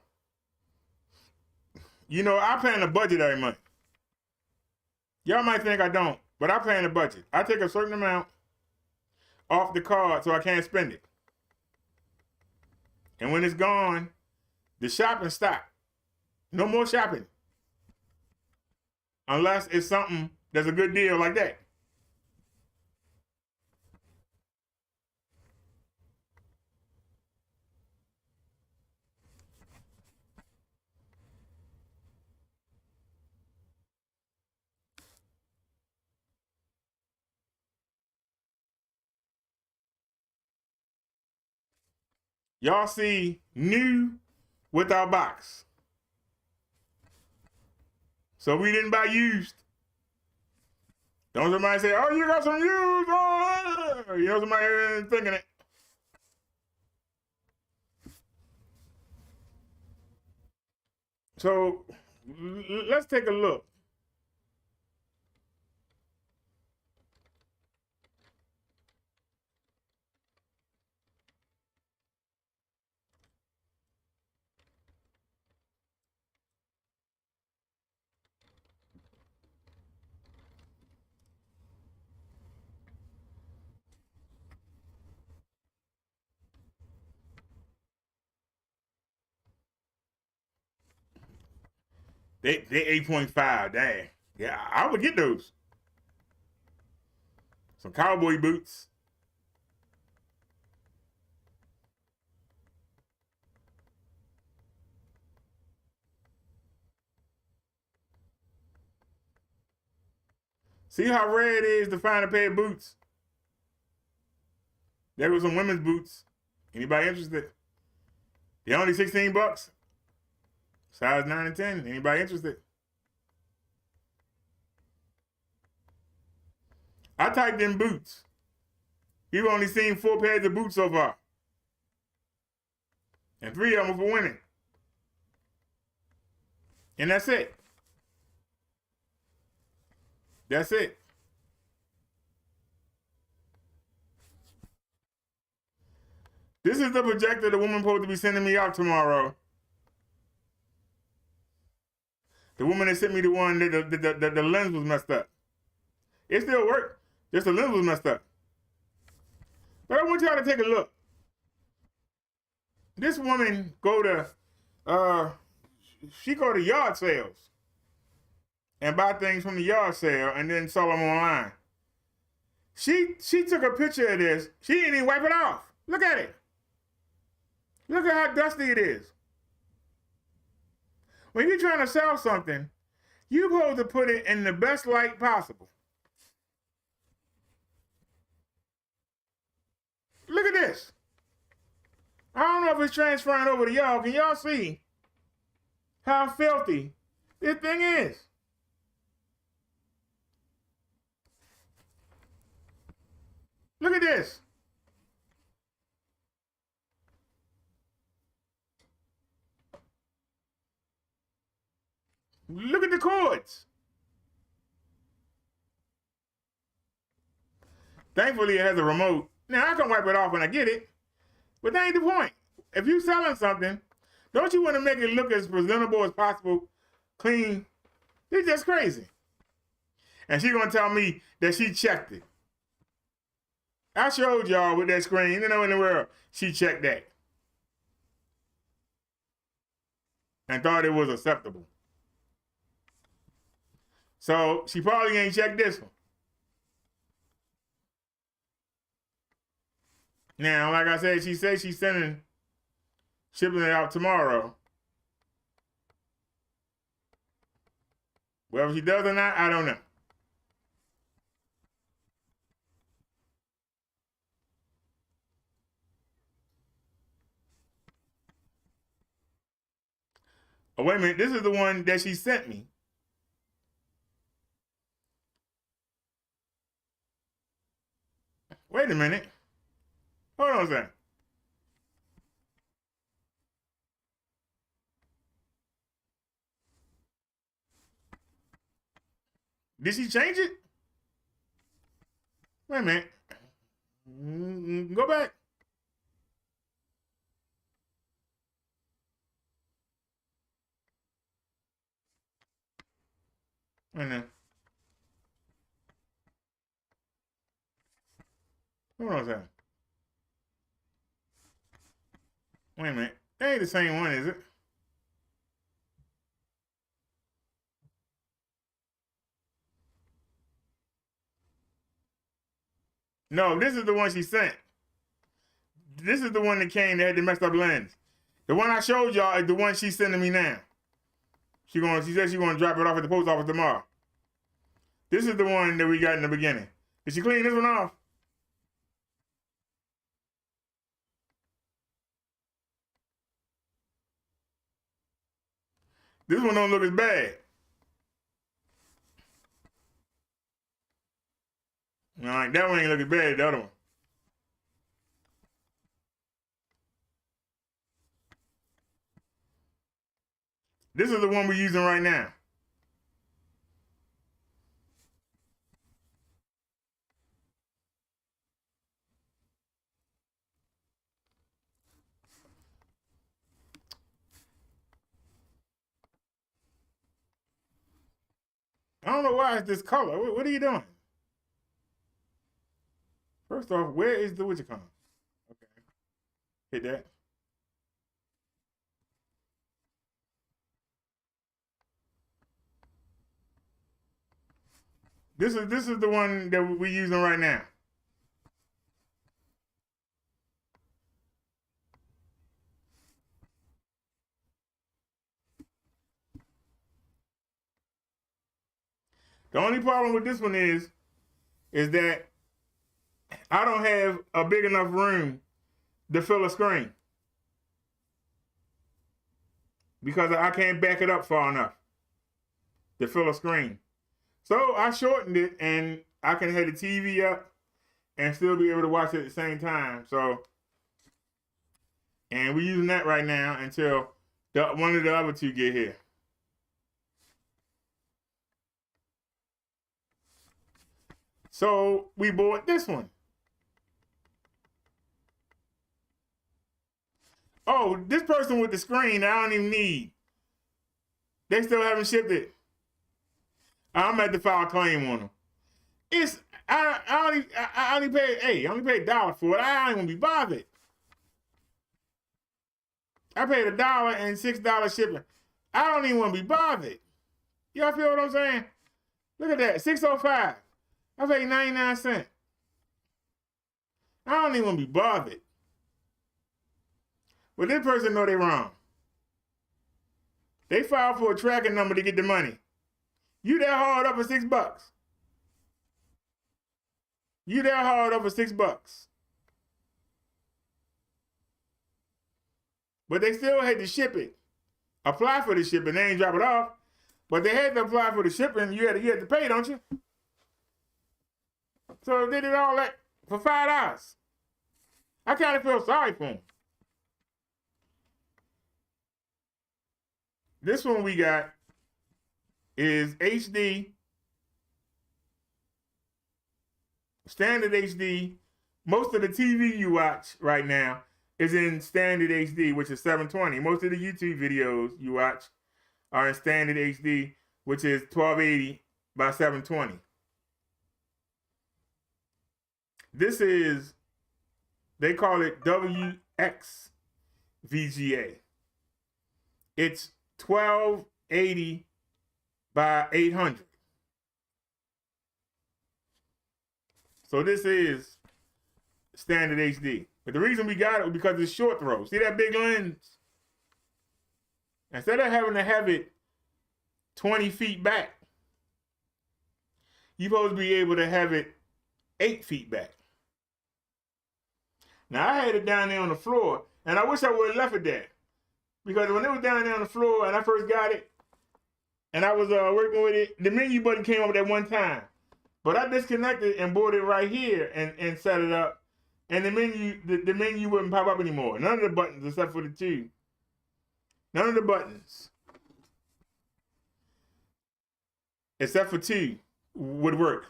plan a budget every month. Y'all might think I don't, but I plan a budget. I take a certain amount off the card so I can't spend it. And when it's gone, the shopping stops. No more shopping. Unless it's something that's a good deal like that. Y'all see new without box. So we didn't buy used. Don't somebody say, oh, you got some used. Oh. Somebody thinking it. So let's take a look. They 8.5, dang. Yeah, I would get those. Some cowboy boots. See how rare it is to find a pair of boots? There was some women's boots. Anybody interested? They're only $16. Size 9 and 10. Anybody interested? I typed in boots. You've only seen 4 pairs of boots so far. And 3 of them for women. And that's it. That's it. This is the projector the woman supposed to be sending me out tomorrow. The woman that sent me the one that the lens was messed up. It still worked. Just the lens was messed up. But I want y'all to take a look. This woman she go to yard sales and buy things from the yard sale and then sell them online. She took a picture of this. She didn't even wipe it off. Look at it. Look at how dusty it is. When you're trying to sell something, you're supposed to put it in the best light possible. Look at this. I don't know if it's transferring over to y'all. Can y'all see how filthy this thing is? Look at this. Look at the cords. Thankfully, it has a remote. Now, I can wipe it off when I get it, but that ain't the point. If you're selling something, don't you want to make it look as presentable as possible, clean? It's just crazy. And she's going to tell me that she checked it. I showed y'all with that screen, in the world, she checked that. And thought it was acceptable. So she probably ain't checked this one. Now, like I said, she said she's shipping it out tomorrow. Whether she does or not, I don't know. Oh, wait a minute, this is the one that she sent me. Wait a minute. Hold on a second. Did she change it? Wait a minute. Go back. Wait a minute. Hold on a second. Wait a minute. That ain't the same one, is it? No, this is the one she sent. This is the one that came that had the messed up lens. The one I showed y'all is the one she's sending me now. She said she's gonna drop it off at the post office tomorrow. This is the one that we got in the beginning. Did she clean this one off? This one don't look as bad. All right, that one ain't look as bad as the other one. This is the one we're using right now. I don't know why it's this color. What are you doing? First off, where is the widget color? Okay. Hit that. This is the one that we're using right now. The only problem with this one is that I don't have a big enough room to fill a screen because I can't back it up far enough to fill a screen. So I shortened it, and I can have the TV up and still be able to watch it at the same time. So, and we're using that right now until one of the other two get here. So we bought this one. Oh, this person with the screen, I don't even need. They still haven't shipped it. I'm at the file a claim on them. I only paid $1 for it. I ain't gonna be bothered. I paid $1 and $6 shipping. I don't even want to be bothered. Y'all feel what I'm saying? Look at that, $6.05. I paid 99 cents. I don't even want to be bothered. But this person know they wrong. They filed for a tracking number to get the money. You that hard up for $6. You that hard up for $6. But they still had to ship it. Apply for the shipping. They ain't drop it off. But they had to apply for the shipping. You had to pay, don't you? So they did all that for $5. I kind of feel sorry for them. This one we got is HD, standard HD. Most of the TV you watch right now is in standard HD, which is 720. Most of the YouTube videos you watch are in standard HD, which is 1280 by 720. This is, they call it WX VGA. It's 1280 by 800. So this is standard HD. But the reason we got it was because it's short throw. See that big lens? Instead of having to have it 20 feet back, you're supposed to be able to have it 8 feet back. Now I had it down there on the floor, and I wish I would have left it there. Because when it was down there on the floor and I first got it, and I was working with it, the menu button came up at one time. But I disconnected and bought it right here and set it up. And the menu wouldn't pop up anymore. None of the buttons except for the two. None of the buttons, except for two, would work.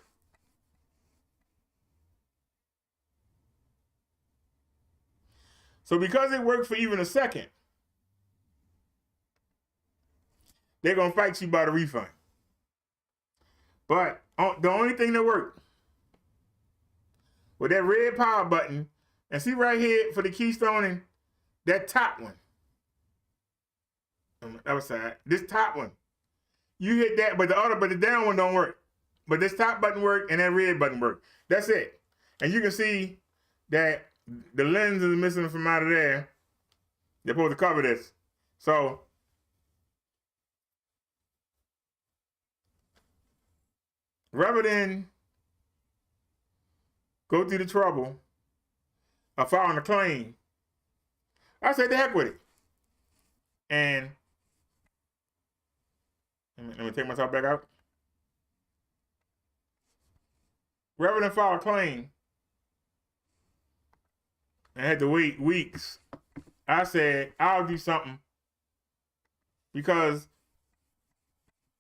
So because it worked for even a second, they're going to fight you about a refund. But the only thing that worked with that red power button, and see right here for the keystoning, that top one. On the other side, this top one. You hit that, but the down one don't work. But this top button worked and that red button worked. That's it. And you can see that the lens is missing from out of there. They're supposed to cover this. So rather than go through the trouble of filing a claim, I said the heck with it. And let me take myself back out. Rather than file a claim and had to wait weeks, I said I'll do something because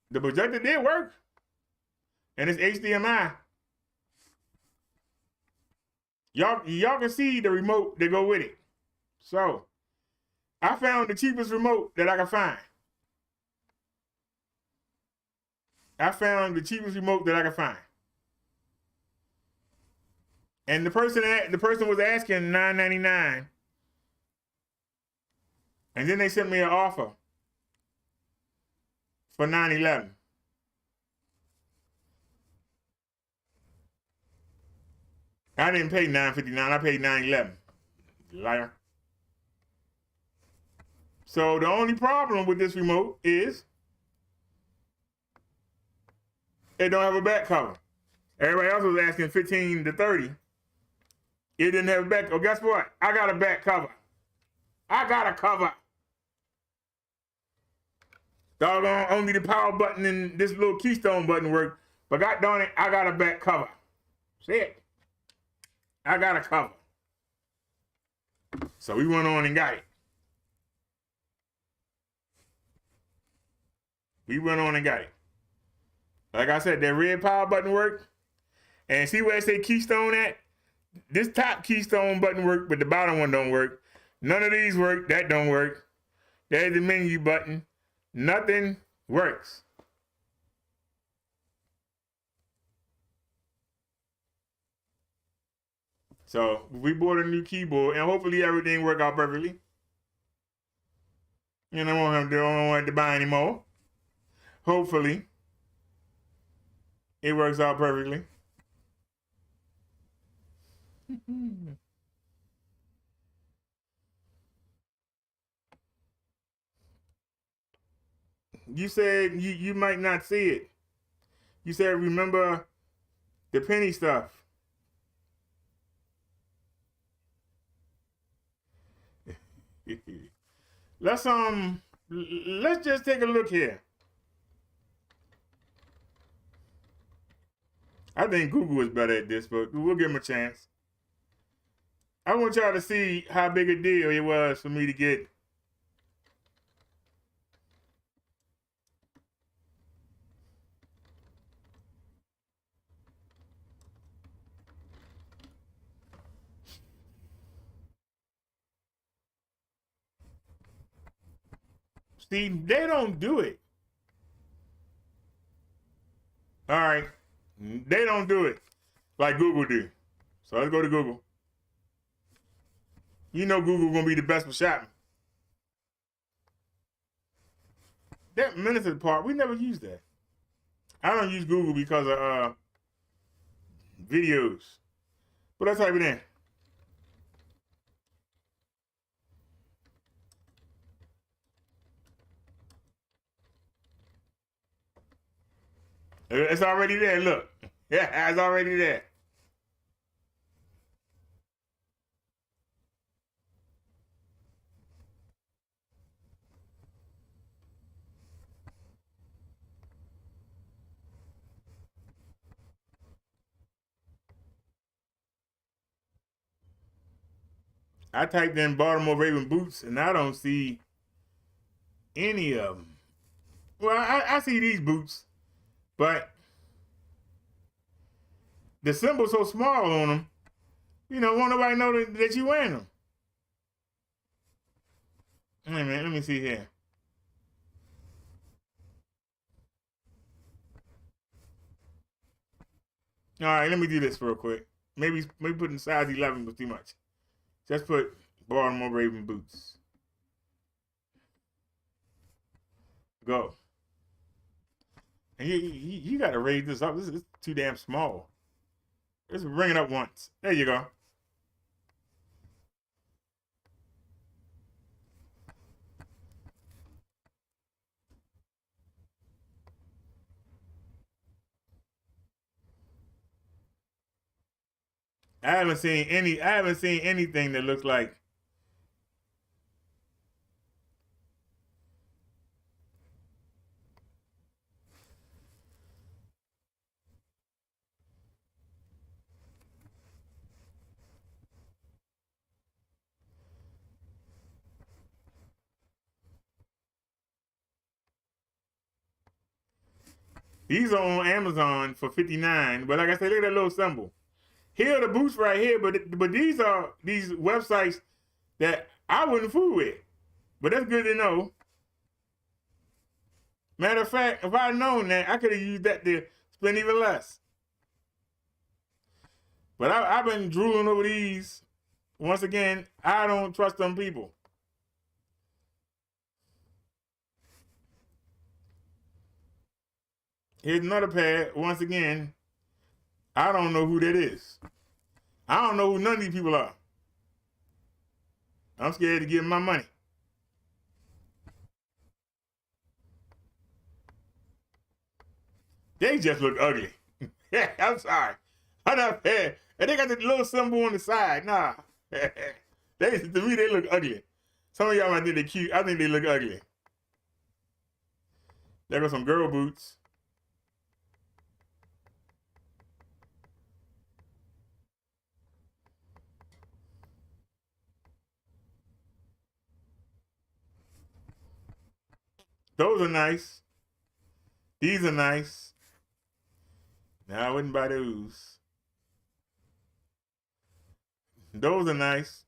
the projector did work. And it's HDMI. Y'all can see the remote that go with it. So I found the cheapest remote that I could find. And the person was asking $9.99. And then they sent me an offer for $9.11. I didn't pay $9.59. I paid $9.11. Liar. So the only problem with this remote is It don't have a back cover. Everybody else was asking 15 to 30. It didn't have a back. Oh, guess what? I got a back cover. I got a cover. Doggone, only the power button and this little keystone button work. But God darn it, I got a back cover. See it? I got a cover. So we went on and got it. We went on and got it. Like I said, that red power button worked. And see where it say keystone at? This top keystone button work, but the bottom one don't work. None of these work. That don't work. There's the menu button. Nothing works. So we bought a new keyboard, and hopefully everything work out perfectly. And I don't want to buy anymore. Hopefully it works out perfectly. You said you might not see it. You said remember the penny stuff. Let's just take a look here. I think Google is better at this, but we'll give them a chance. I want y'all to see how big a deal it was for me to get See, they don't do it. All right. They don't do it like Google do. So let's go to Google. You know Google gonna be the best for shopping. That minister part, we never use that. I don't use Google because of videos. But let's type it in. It's already there, look. Yeah, it's already there. I typed in Baltimore Raven boots, and I don't see any of them. Well, I see these boots, but the symbol's so small on them, won't nobody know that you wearing them. Wait a minute, let me see here. All right, let me do this real quick. Maybe putting size 11 was too much. Just put Baltimore Raven boots. Go. And you got to raise this up. This is too damn small. Just bring it up once. There you go. I haven't seen anything that looks like these are on Amazon for $59. But like I said, look at that little symbol. Here are the boots right here, but these are these websites that I wouldn't fool with. But that's good to know. Matter of fact, if I'd known that, I could have used that to spend even less. But I've been drooling over these. Once again, I don't trust them people. Here's another pair. Once again, I don't know who that is. I don't know who none of these people are. I'm scared to give them my money. They just look ugly. Yeah, I'm sorry. I'm not fair. And they got the little symbol on the side. Nah. To me, they look ugly. Some of y'all might think they're cute. I think they look ugly. There go some girl boots. Those are nice. These are nice. Now, I wouldn't buy those. Those are nice.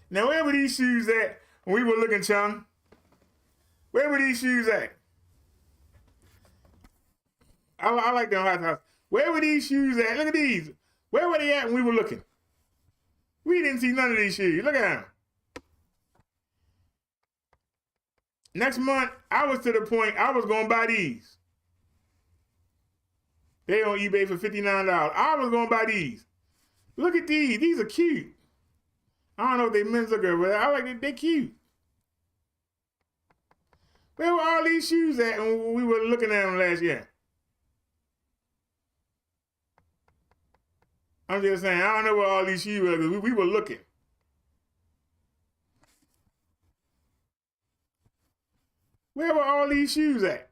Now, where were these shoes at when we were looking, Chung? Where were these shoes at? I like them hot house. Where were these shoes at? Look at these. Where were they at when we were looking? We didn't see none of these shoes. Look at them. Next month, I was to the point I was going to buy these. They on eBay for $59. I was going to buy these. Look at these. These are cute. I don't know if they men's or girl, but I like it. They're cute. Where were all these shoes at when we were looking at them last year? I'm just saying, I don't know where all these shoes were because we were looking. Where were all these shoes at?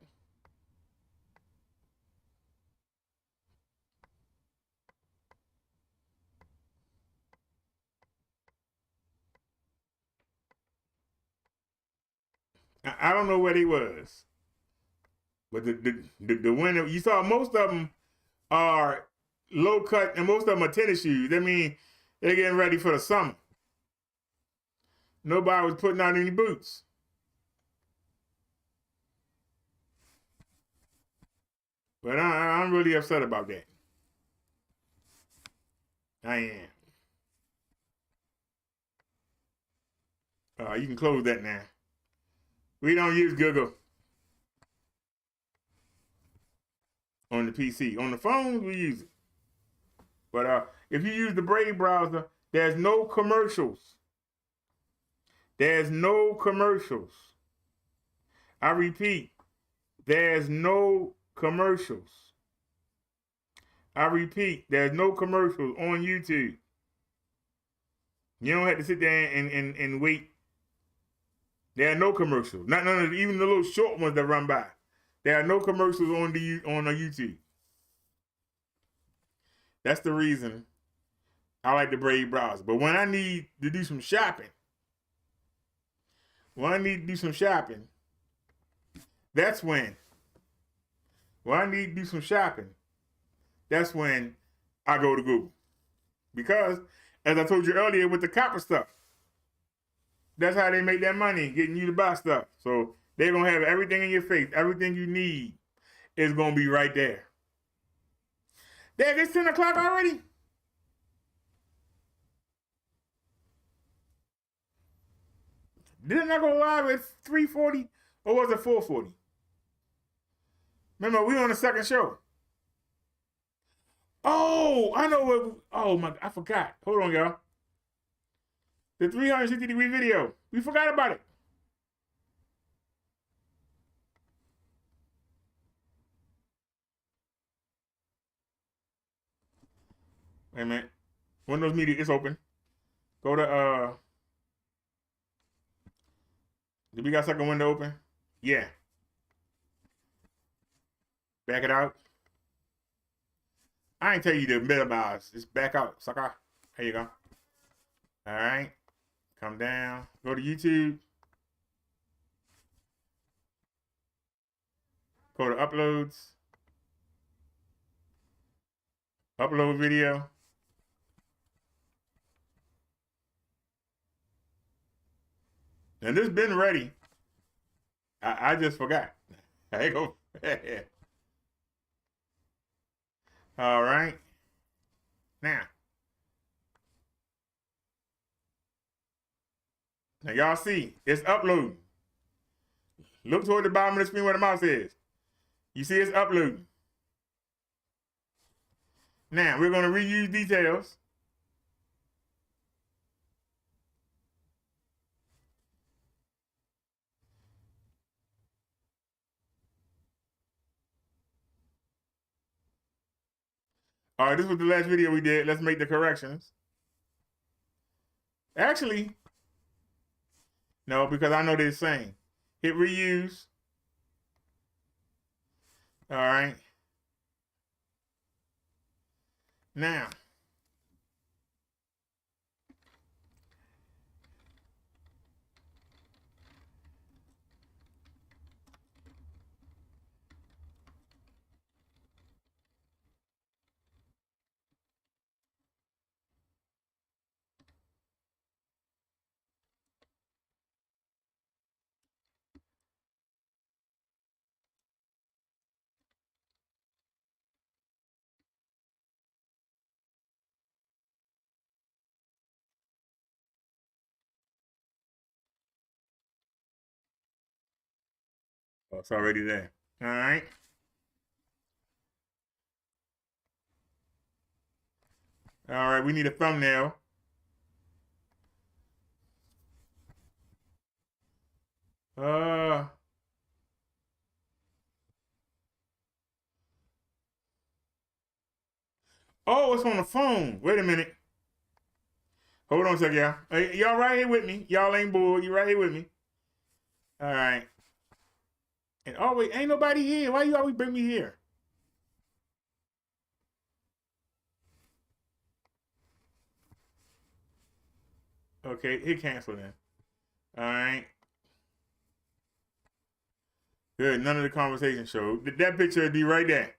I don't know where they was. But the winner, you saw most of them are low cut and most of them are tennis shoes. That means they're getting ready for the summer. Nobody was putting out any boots. But I'm really upset about that. I am. You can close that now. We don't use Google on the PC. On the phones, we use it. But if you use the Brave browser, there's no commercials. There's no commercials. I repeat, there's no commercials. I repeat, there's no commercials on YouTube. You don't have to sit there and wait. There are no commercials. Not none of even the little short ones that run by. There are no commercials on the YouTube. That's the reason I like the Brave browser. But when I need to do some shopping, that's when. When I need to do some shopping, that's when I go to Google. Because, as I told you earlier with the copper stuff, that's how they make their money, getting you to buy stuff. So they're going to have everything in your face. Everything you need is going to be right there. Dad, it's 10 o'clock already? Didn't I go live at 3:40 or was it 4:40? Remember, we on the second show. Oh, I know what. Oh, my, I forgot. Hold on, y'all. The 360-degree video. We forgot about it. Wait a minute. Windows Media is open. Go to, did we got second window open? Yeah. Back it out. I ain't tell you the metabars. Just back out, sucker. There you go. All right. Come down. Go to YouTube. Go to uploads. Upload video. And this been ready. I just forgot. There you go. All right. Now y'all see, it's uploading. Look toward the bottom of the screen where the mouse is. You see it's uploading. Now, we're going to reuse details. All right, this was the last video we did. Let's make the corrections. Actually, no, because I know they're the same. Hit reuse. All right. Now, oh, it's already there. All right. All right, we need a thumbnail. Oh, it's on the phone. Wait a minute. Hold on a second, y'all. Hey, y'all right here with me. Y'all ain't bored. You right here with me. All right. And always ain't nobody here. Why you always bring me here? Okay, hit cancel then. All right. Good. None of the conversation showed. That picture would be right there.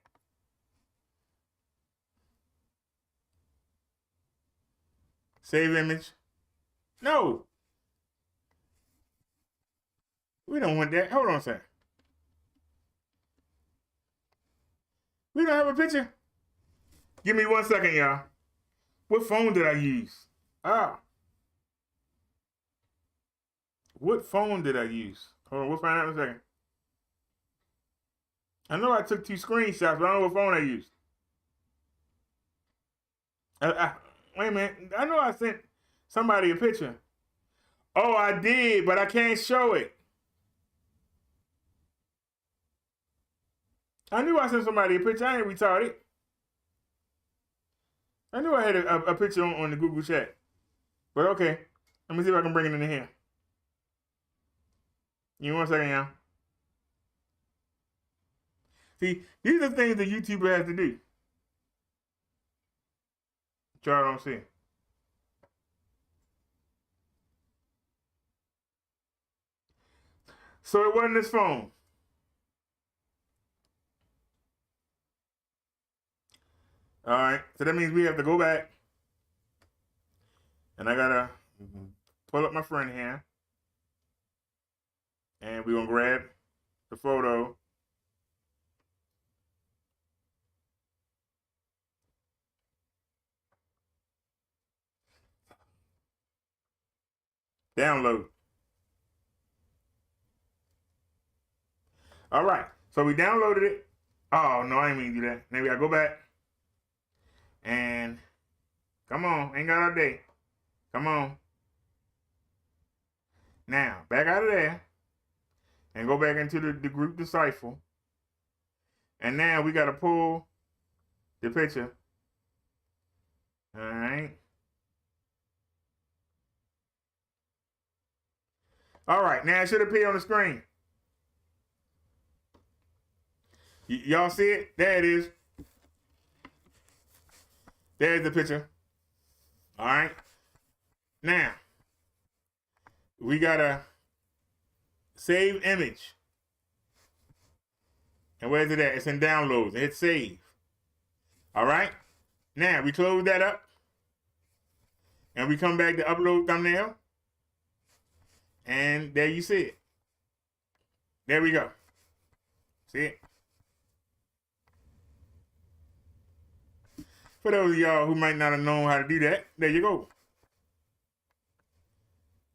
Save image. No. We don't want that. Hold on a second. We don't have a picture. Give me 1 second, y'all. What phone did I use? Ah. What phone did I use? Hold on, we'll find out in a second. I know I took 2 screenshots, but I don't know what phone I used. Wait a minute. I know I sent somebody a picture. Oh, I did, but I can't show it. I knew I sent somebody a picture. I ain't retarded. I knew I had a picture on the Google chat. But okay. Let me see if I can bring it in here. Give me 1 second, y'all. See, these are things that YouTuber has to do. Y'all don't see. So it wasn't this phone. All right. So that means we have to go back. And I got to pull up my friend here. And we're going to grab the photo. Download. All right. So we downloaded it. Oh, no, I didn't mean to do that. Maybe I go back. And come on. Ain't got all day. Come on. Now, back out of there. And go back into the group Decipher. And now we got to pull the picture. All right. All right. Now it should appear on the screen. Y'all see it? There it is. There's the picture. All right. Now, we got to save image. And where's it at? It's in downloads. Hit save. All right. Now, we close that up. And we come back to upload thumbnail. And there you see it. There we go. See it? For those of y'all who might not have known how to do that, there you go.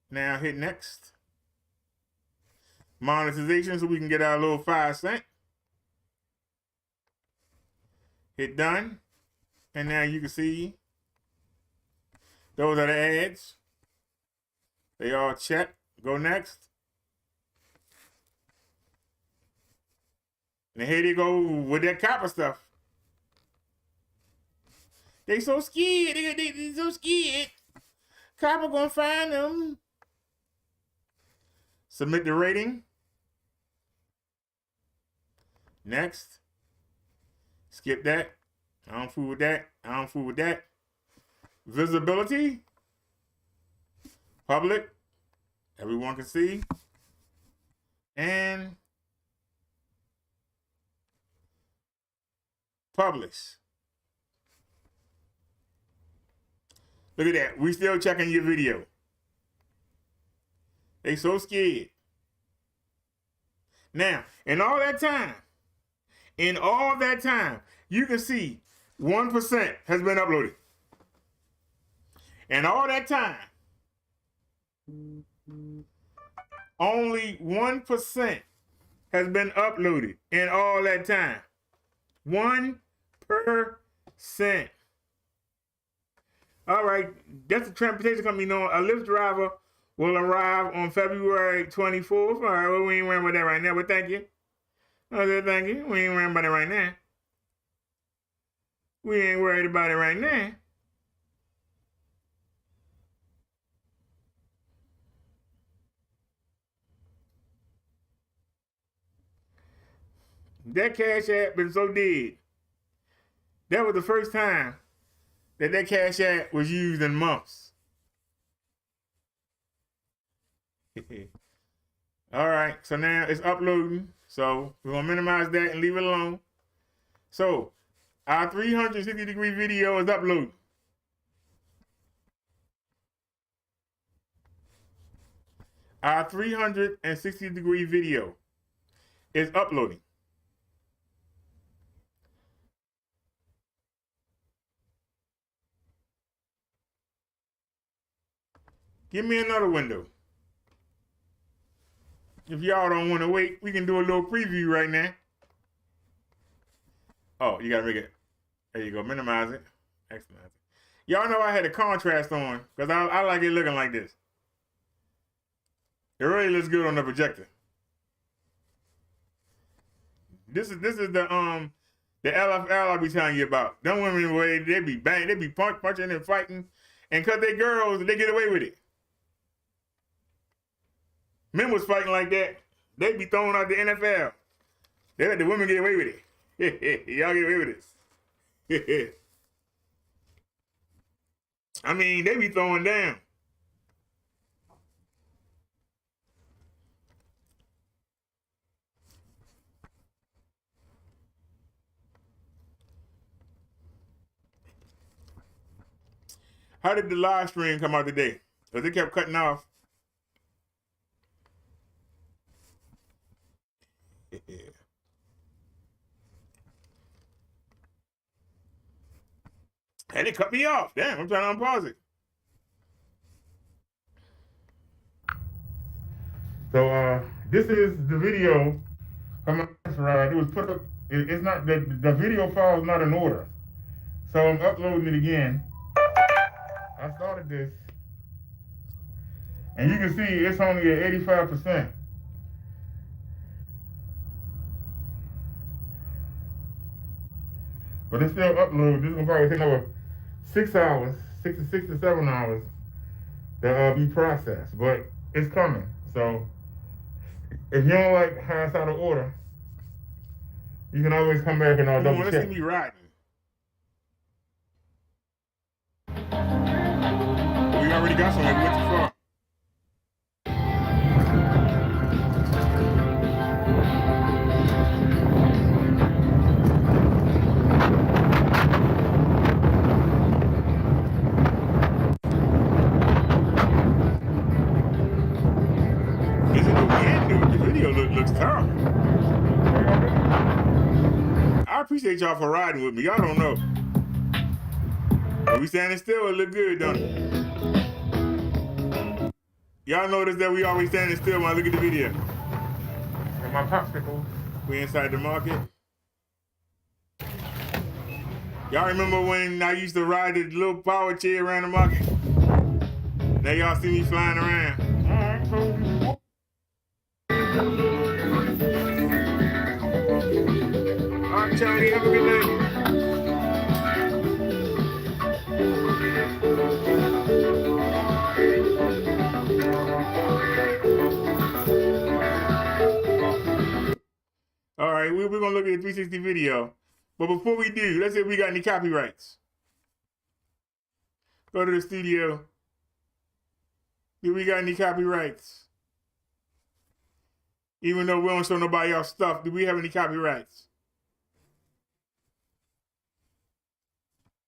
Now hit next. Monetization so we can get our little 5 cents. Hit done. And now you can see those are the ads. They all check. Go next. And here they go with that copper stuff. They so scared. They so scared. Copper gonna find them. Submit the rating. Next. Skip that. I don't fool with that. I don't fool with that. Visibility. Public. Everyone can see. And publish. Look at that. We still checking your video. They so scared. Now, in all that time, you can see 1% has been uploaded. And all that time, only 1% has been uploaded in all that time. 1%. All right, that's the transportation company knowing a Lyft driver will arrive on February 24th. All right, well, we ain't worrying about that right now, but thank you. Okay, thank you. We ain't worrying about it right now. We ain't worried about it right now. That Cash App been so dead. That was the first time that Cash App was used in months. All right, so now it's uploading. So we're gonna minimize that and leave it alone. So our 360-degree video is uploading. Our 360-degree video is uploading. Give me another window. If y'all don't want to wait, we can do a little preview right now. Oh, you gotta make it. There you go. Minimize it. Excellent. Y'all know I had a contrast on because I like it looking like this. It really looks good on the projector. This is the LFL I be telling you about. Them women way they be bang, they be punching and fighting, and cause they girls, they get away with it. Men was fighting like that. They be thrown out the NFL. They let the women get away with it. Y'all get away with it. I mean, they be throwing down. How did the live stream come out today? Because it kept cutting off. And it cut me off. Damn, I'm trying to unpause it. So this is the video from my last ride. It was put up. It's not the video file is not in order. So I'm uploading it again. I started this, and you can see it's only at 85%. But it's still uploaded. This is gonna probably take over 6 hours, 6 to 7 hours to be processed. But it's coming. So if you don't like how it's out of order, you can always come back and double check. Let's see me riding. We already got somewhere. We went too far. The video looks terrible. I appreciate y'all for riding with me. Y'all don't know. When we standing still, it look good, don't it? Y'all notice that we always standing still when I look at the video. And my popsicles. We inside the market. Y'all remember when I used to ride the little power chair around the market? Now y'all see me flying around. Alright, so alright, Charlie, have a good night. we're gonna look at the 360 video. But before we do, let's see if we got any copyrights. Go to the studio. Do we got any copyrights? Even though we don't show nobody else stuff, do we have any copyrights?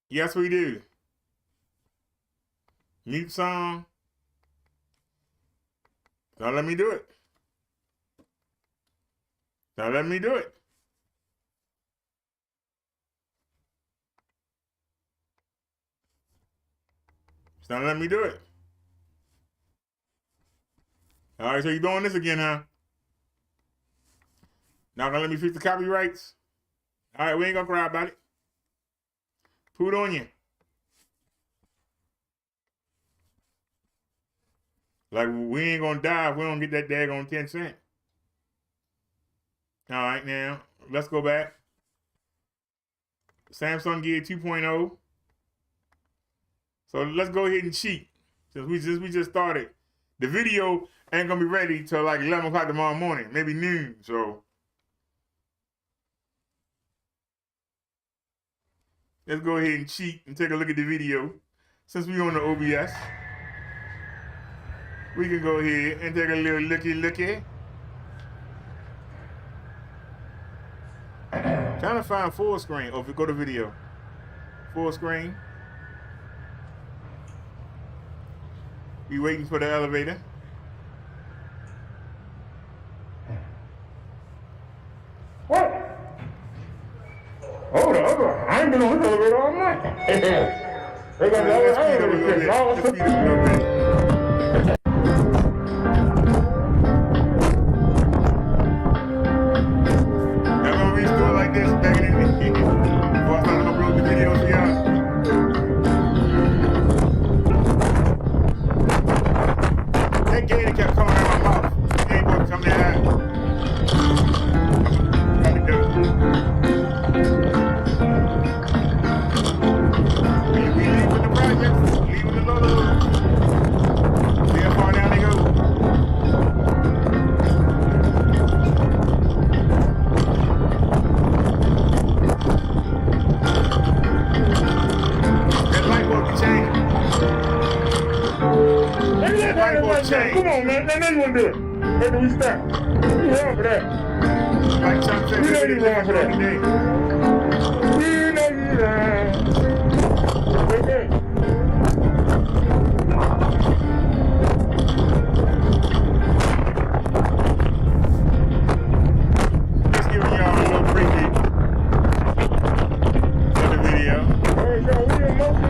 Yes, we do. Mute song. Don't let me do it. Don't let me do it. Don't let me do it. All right, so you're doing this again, huh? Not gonna let me fix the copyrights? All right, we ain't gonna cry about it. Put on you. Like, we ain't gonna die if we don't get that daggone 10 cents. All right, now, let's go back. Samsung Gear 2.0. So let's go ahead and cheat. Since we just started. The video ain't gonna be ready till like 11 o'clock tomorrow morning, maybe noon, so. Let's go ahead and cheat and take a look at the video. Since we on the OBS, we can go ahead and take a little looky. Trying to find full screen. Oh, if you go to video, full screen. We waiting for the elevator. What? Hold on. I ain't been on the elevator all night. They got the elevator. Let's speed up a little bit. Y'all gonna restore like this back in the day before I start to upload the videos for y'all. That gator kept coming out of my mouth. It ain't gonna come out. Got to do it. We leaving the projects, leaving the lolos. See how far down they go. That light bulb can change. That light bulb change. Come on, man. Now you want to do it. Where do we stop? You wrong for that. Like Chuck said, You know you wrong for that. today. You know you wrong. Right there. Just giving y'all a little preview of the video. Hey, yo, we in motion.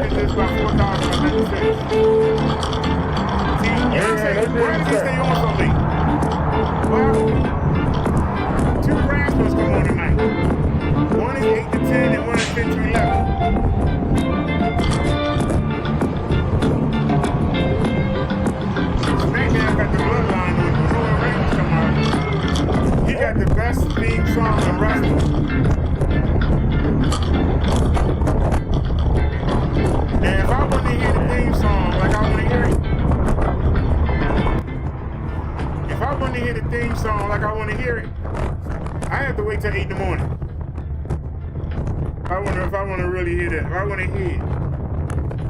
This about 4,000. See, you say, why does it stay on so late? Well, 2 rappers come on tonight. One is 8 to 10 and one is 10 to 11. SmackDown got the bloodline on it. Roman Reigns come out. He got the best theme song in wrestling. And if I want to hear the theme song like I want to hear it, if I want to hear the theme song like I want to hear it, I have to wait till 8 in the morning. I wonder if I want to really hear that. If I want to hear it,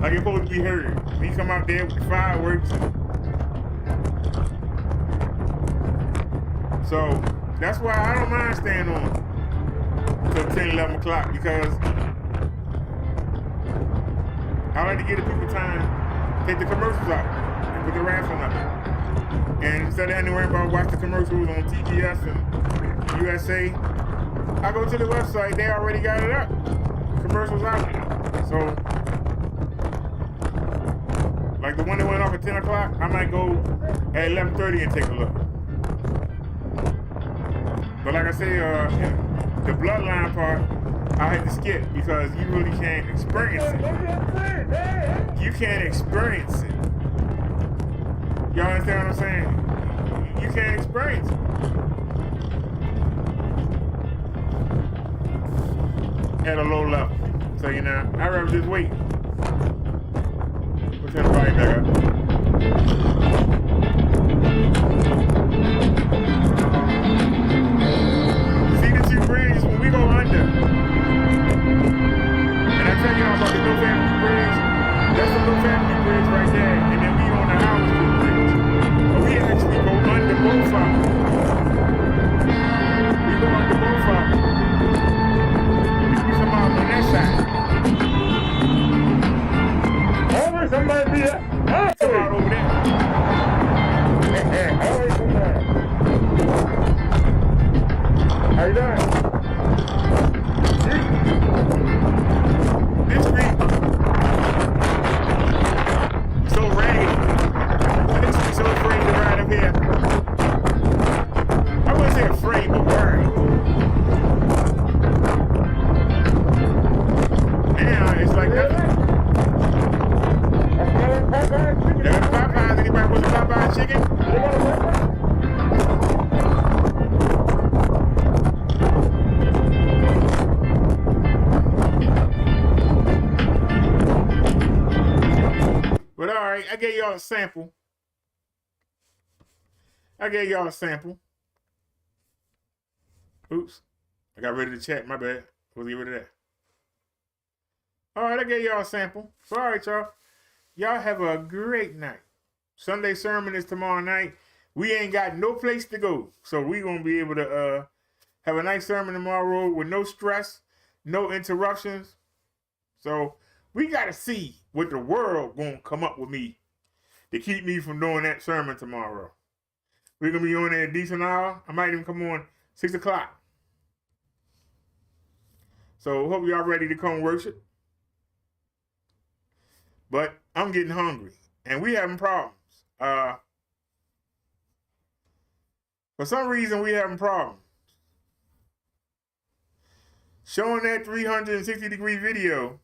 like it's supposed to be heard. When you come out there with the fireworks. So that's why I don't mind staying on till 10, 11 o'clock because I like to give the people time, take the commercials out, and put the wrestling up. And instead of having to worry about watch the commercials on TBS and USA, I go to the website, they already got it up. Commercials out. So, like the one that went off at 10 o'clock, I might go at 11:30 and take a look. But like I say, the bloodline part, I had to skip because you really can't experience it. You can't experience it. Y'all understand what I'm saying? You can't experience it. At a low level. So, you know, I'd rather just wait. We'll turn the volume back up. See the two bridges when we go under. And I tell y'all about the No Family Bridge. That's the No Family Bridge right there. And then we on the Howard Street Bridge. But we actually go under both of them. We go under both of them. We come out on that side. Always somebody be there. Hey! Come out over there. Always somebody. How you doing? This street so raggedy. I think she's so afraid to ride up here. I wouldn't say afraid, but worried. Now it's like nothing. They got Popeyes. Anybody want the Popeyes chicken? But all right, I gave y'all a sample. Oops. I got rid of the chat. My bad. We'll get rid of that. All right, I gave y'all a sample. So, all right, y'all. Y'all have a great night. Sunday sermon is tomorrow night. We ain't got no place to go. So, we going to be able to have a nice sermon tomorrow with no stress, no interruptions. So, we got to see what the world going to come up with me to keep me from doing that sermon tomorrow. We're going to be on there a decent hour. I might even come on 6 o'clock. So, hope y'all ready to come worship. But I'm getting hungry. And we having problems. For some reason, we having problems. Showing that 360-degree video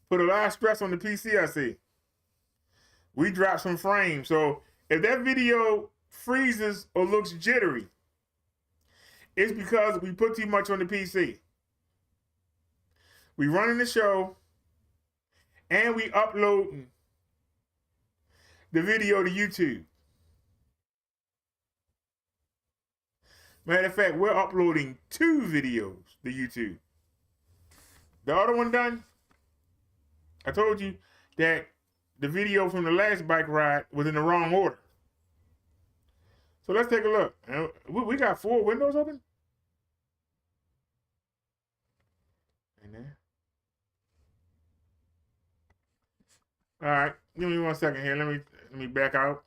put a lot of stress on the PC, I see. We dropped some frames. So if that video freezes or looks jittery, it's because we put too much on the PC. We running the show and we uploading the video to YouTube. Matter of fact, we're uploading 2 videos to YouTube. The other one done. I told you that the video from the last bike ride was in the wrong order. So let's take a look. We got 4 windows open. And there. All right, give me 1 second here. Let me back out.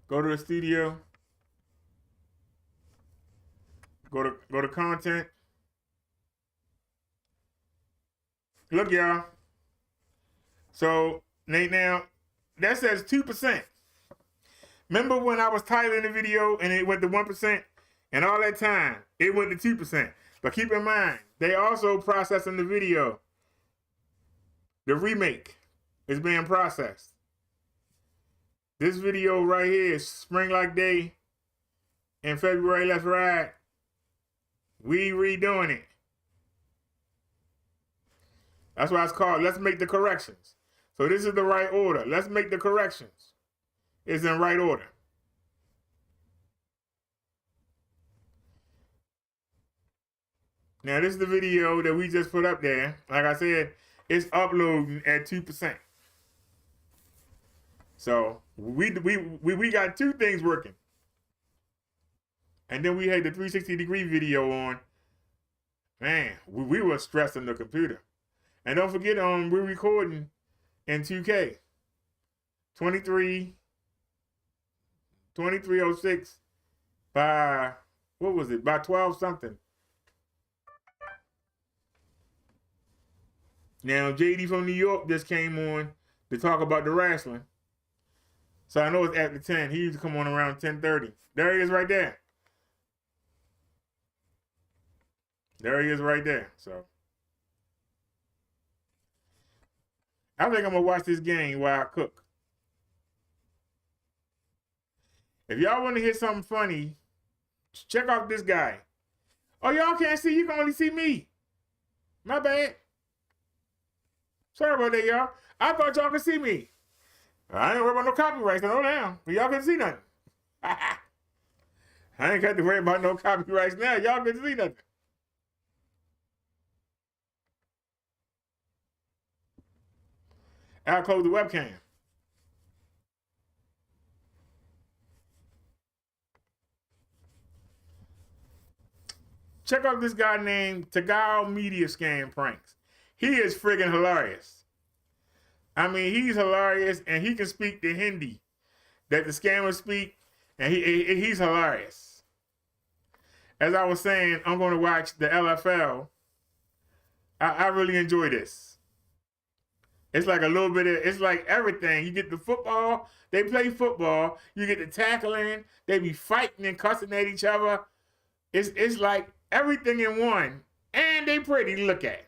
Go to the studio. Go to content. Look, y'all. So now that says 2%. Remember when I was titling the video and it went to 1%, and all that time it went to 2%. But keep in mind, they also processing the video. The remake is being processed. This video right here is Spring Like Day in February. Let's ride. We redoing it. That's why it's called Let's Make the Corrections. So this is the right order. Let's make the corrections. It's in right order. Now this is the video that we just put up there. Like I said, it's uploading at 2%. So we got 2 things working. And then we had the 360-degree video on. Man, we were stressing the computer. And don't forget, we're recording in 2K. 2306 by, what was it? By 12 something. Now, JD from New York just came on to talk about the wrestling. So I know it's after 10. He used to come on around 10:30. There he is right there. There he is right there. So I think I'm gonna watch this game while I cook. If y'all want to hear something funny, check out this guy. Oh, y'all can't see. You can only see me. My bad. Sorry about that, y'all. I thought y'all could see me. I ain't worried about no copyrights. No now. But y'all can see nothing. I ain't got to worry about no copyrights now. Y'all can see nothing. I'll close the webcam. Check out this guy named Tagal Media Scam Pranks. He is friggin' hilarious. I mean, he's hilarious, and he can speak the Hindi that the scammers speak, and he's hilarious. As I was saying, I'm going to watch the LFL. I really enjoy this. It's like a little bit of, it's like everything. You get the football, they play football. You get the tackling, they be fighting and cussing at each other. It's like everything in one, and they pretty to look at.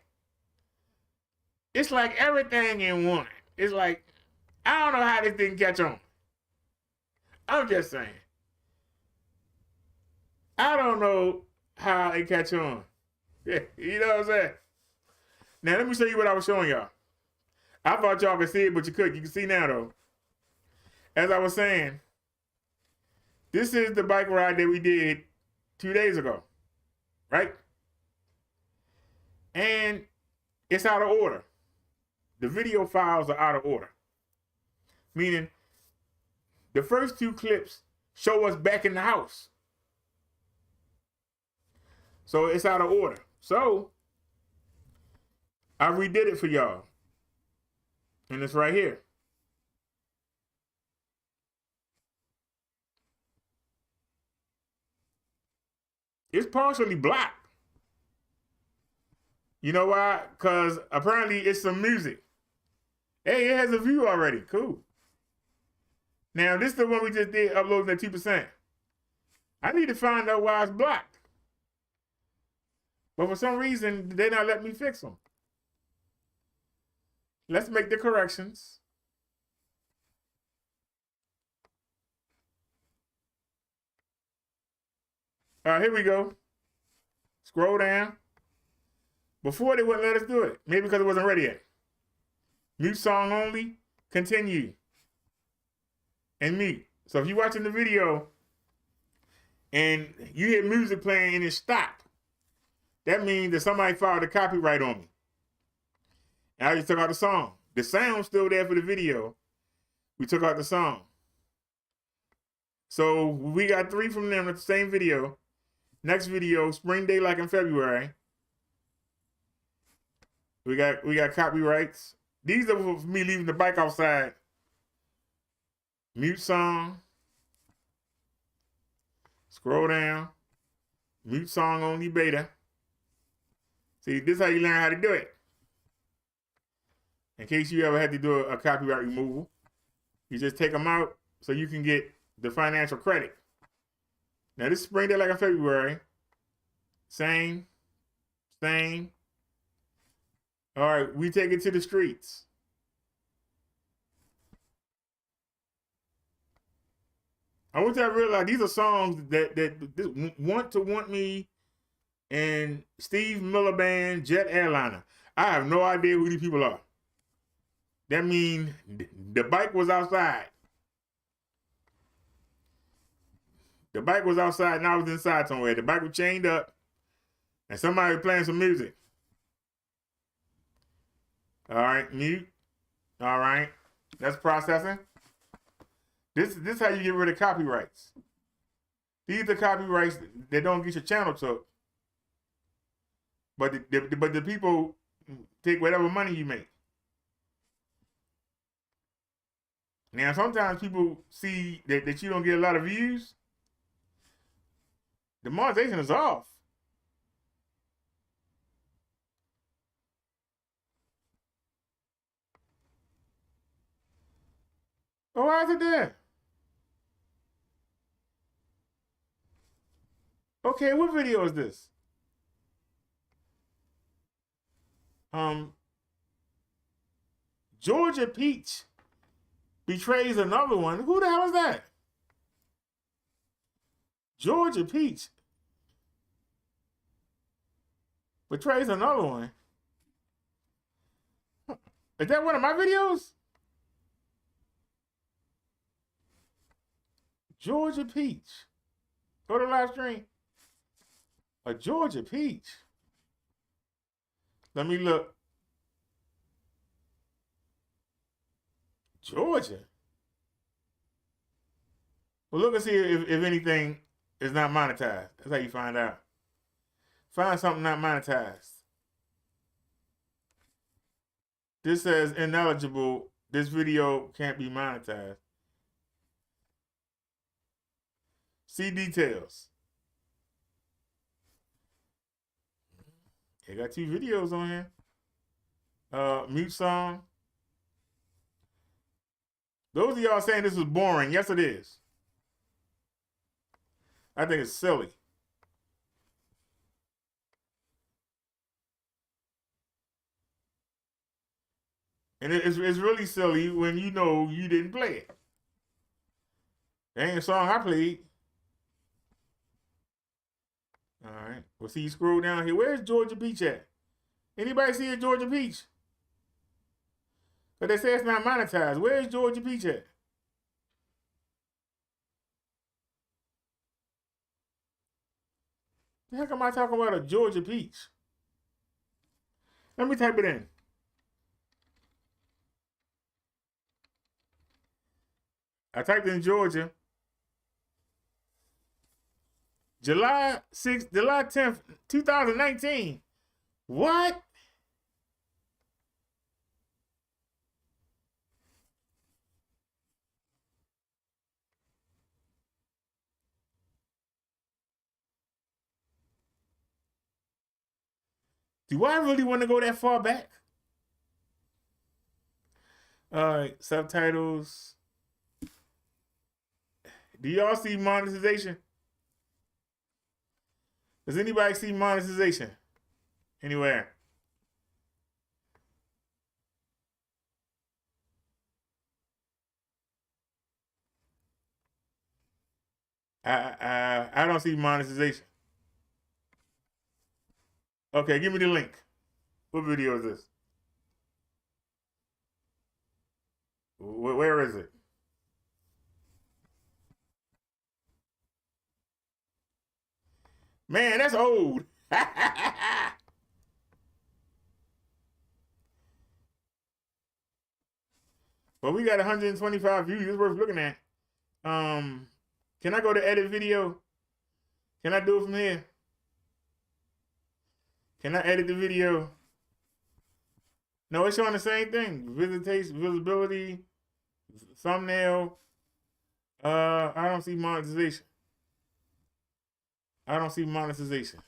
It's like everything in one. It's like, I don't know how this didn't catch on. I'm just saying. I don't know how it catch on. Yeah, you know what I'm saying? Now, let me show you what I was showing y'all. I thought y'all could see it, but you couldn't. You can see now, though. As I was saying, this is the bike ride that we did 2 days ago, right? And it's out of order. The video files are out of order. Meaning, the first 2 clips show us back in the house. So it's out of order. So I redid it for y'all. And it's right here. It's partially black. You know why? Because apparently it's some music. Hey, it has a view already. Cool. Now, this is the one we just did, uploading at 2%. I need to find out why it's black. But for some reason, they're not letting me fix them. Let's make the corrections. All right, here we go. Scroll down. Before they wouldn't let us do it. Maybe because it wasn't ready yet. Mute song only. Continue. And mute. So if you're watching the video and you hear music playing and it stopped, that means that somebody filed a copyright on me. And I just took out the song. The sound's still there for the video. We took out the song. So we got 3 from them at the same video. Next video, spring day like in February. We got copyrights. These are for me leaving the bike outside. Mute song. Scroll down. Mute song only beta. See, this is how you learn how to do it. In case you ever had to do a copyright removal, you just take them out so you can get the financial credit. Now this spring day like in February. Same. All right, we take it to the streets. I want you to realize these are songs that want me and Steve Miller Band, Jet Airliner. I have no idea who these people are. That means the bike was outside. The bike was outside and I was inside somewhere. The bike was chained up and somebody was playing some music. All right, mute. All right, that's processing. This is how you get rid of copyrights. These are copyrights that don't get your channel took. But the people take whatever money you make. Now, sometimes people see that you don't get a lot of views. The monetization is off. Oh, why is it there? Okay, what video is this? Georgia Peach betrays another one. Who the hell is that? Georgia Peach betrays another one. Is that one of my videos? Georgia Peach. Go to live stream. A Georgia Peach. Let me look. Georgia. Well, look and see if anything is not monetized. That's how you find out. Find something not monetized. This says ineligible. This video can't be monetized. See details. They got 2 videos on here. Mute song. Those of y'all saying this was boring. Yes, it is. I think it's silly. And it's really silly when you know you didn't play it. That ain't a song I played. All right. Well, see, you scroll down here. Where's Georgia Peach at? Anybody see a Georgia Peach? But they say it's not monetized. Where's Georgia Peach at? The heck am I talking about a Georgia Peach? Let me type it in. I typed in Georgia. July 10th, 2019. What? Do I really want to go that far back? All right, subtitles. Do y'all see monetization? Does anybody see monetization anywhere? I don't see monetization. Okay, give me the link. What video is this? Where is it? Man, that's old. Well, we got 125 views. It's worth looking at. Can I go to edit video? Can I do it from here? Can I edit the video? No, it's showing the same thing. Visibility, thumbnail. I don't see monetization. I don't see monetization.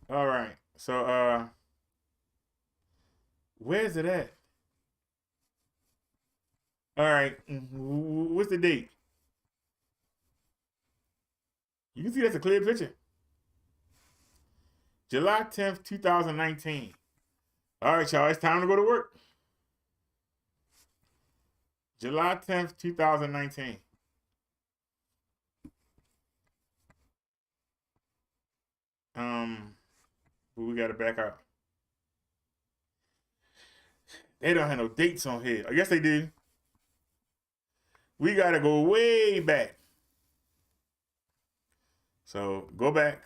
All right. So, where's it at? All right. What's the date? You can see that's a clear picture. July 10th, 2019. All right, y'all. It's time to go to work. July 10th, 2019. We got to back out. They don't have no dates on here. I guess they do. We got to go way back. So go back.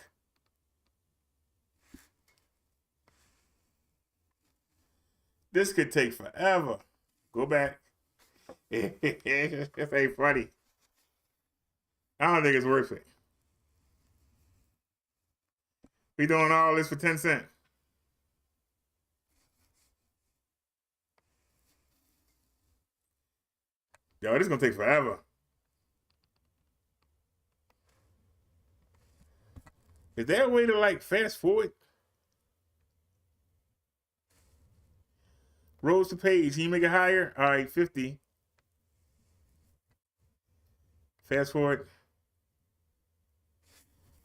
This could take forever. Go back. This ain't funny. I don't think it's worth it. We doing all this for 10 cents. Yo, this is gonna take forever. Is there a way to like fast forward? Rose to page. Can you make it higher? All right, 50. Fast forward.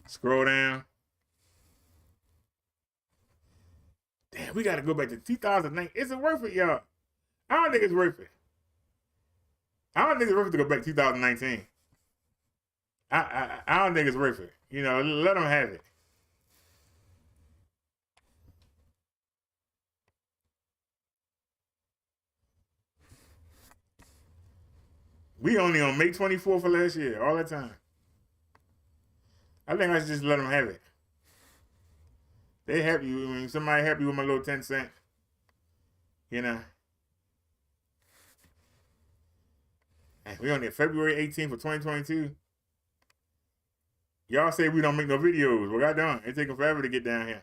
Scroll down. Damn, we got to go back to 2009. Is it worth it, y'all? I don't think it's worth it. I don't think it's worth it to go back to 2019. I don't think it's worth it. You know, let them have it. We only on May 24th of last year, all that time. I think I should just let them have it. They happy. I mean, somebody happy with my little 10 cents. You know. And we on there February 18th of 2022. Y'all say we don't make no videos. Well, goddamn, it's taking forever to get down here.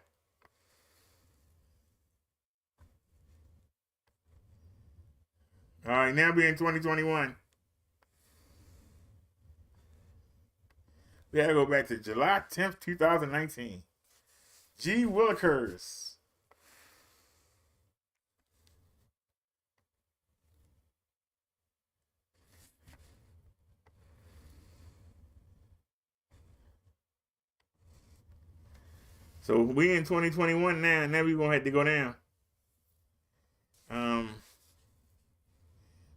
All right, now we're in 2021. We gotta go back to July 10th, 2019. G. Willikers. So we in 2021 now. Now we gonna have to go down.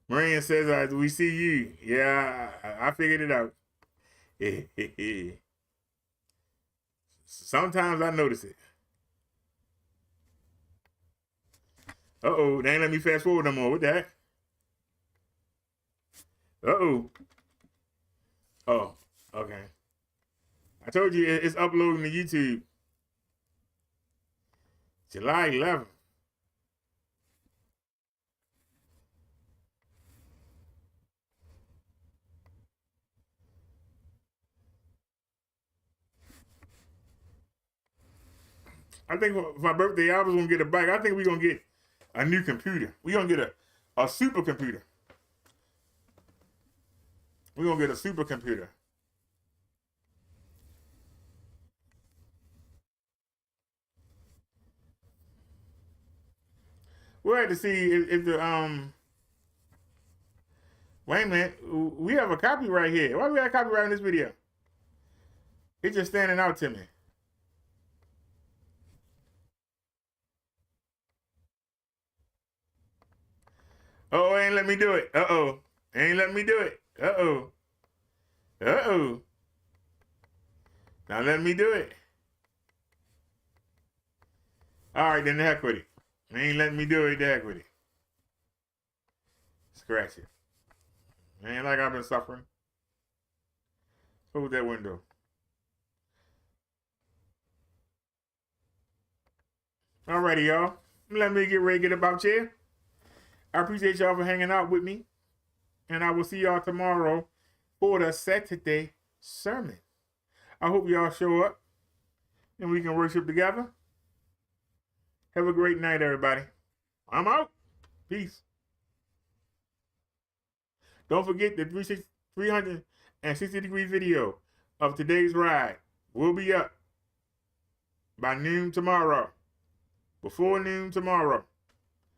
Marian says, "We see you." Yeah, I figured it out. Sometimes I notice it. Uh-oh, they ain't let me fast forward no more. What the heck? Uh-oh. Oh, okay. I told you it's uploading to YouTube. July 11th. I think for my birthday, I was going to get a bike. I think we're going to get a new computer. We're going to get a supercomputer. We're going to get a supercomputer. We'll have to see if the, wait a minute. We have a copyright here. Why do we have copyright in this video? It's just standing out to me. Oh, ain't let me do it. Uh-oh. Ain't let me do it. Uh-oh. Uh-oh. Now let me do it. All right, then the heck with it. Ain't letting me do it, the heck with it. Scratch it. Ain't like I've been suffering. Close that window. Alrighty, y'all. Let me get ready to get about here. I appreciate y'all for hanging out with me. And I will see y'all tomorrow for the Saturday sermon. I hope y'all show up and we can worship together. Have a great night, everybody. I'm out. Peace. Don't forget the 360-degree video of today's ride will be up by noon tomorrow. Before noon tomorrow.